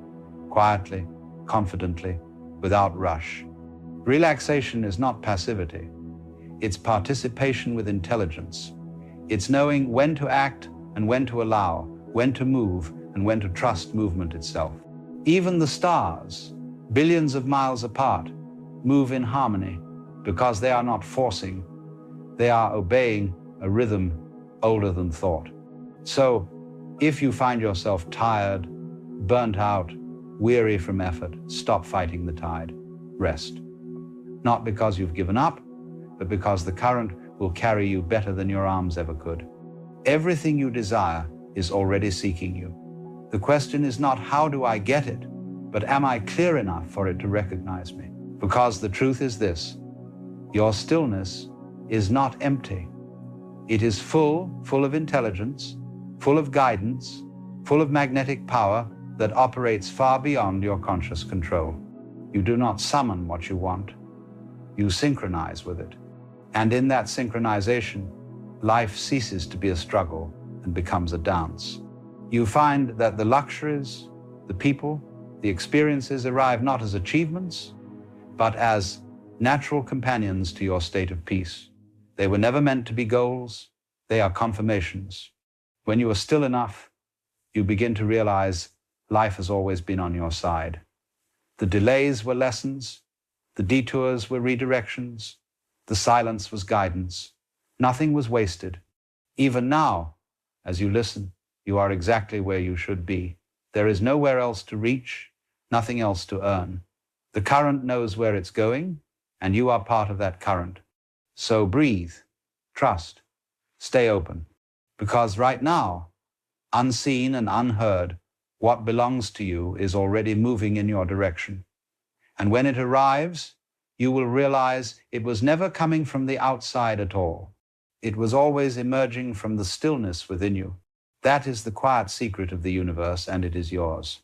quietly, confidently, without rush. Relaxation is not passivity. It's participation with intelligence. It's knowing when to act and when to allow, when to move and when to trust movement itself. Even the stars, billions of miles apart, move in harmony because they are not forcing, they are obeying a rhythm older than thought. So, if you find yourself tired, burnt out, weary from effort, stop fighting the tide. Rest. Not because you've given up, but because the current will carry you better than your arms ever could. Everything you desire is already seeking you. The question is not how do I get it, but am I clear enough for it to recognize me? Because the truth is this: your stillness is not empty. It is full of intelligence, full of guidance, full of magnetic power that operates far beyond your conscious control. You do not summon what you want. You synchronize with it. And in that synchronization, life ceases to be a struggle and becomes a dance. You find that the luxuries, the people, the experiences arrive not as achievements, but as natural companions to your state of peace. They were never meant to be goals. They are confirmations. When you are still enough, you begin to realize life has always been on your side. The delays were lessons. The detours were redirections. The silence was guidance. Nothing was wasted. Even now, as you listen, you are exactly where you should be. There is nowhere else to reach, nothing else to earn. The current knows where it's going, and you are part of that current. So breathe, trust, stay open. Because right now, unseen and unheard, what belongs to you is already moving in your direction. And when it arrives, you will realize it was never coming from the outside at all. It was always emerging from the stillness within you. That is the quiet secret of the universe, and it is yours.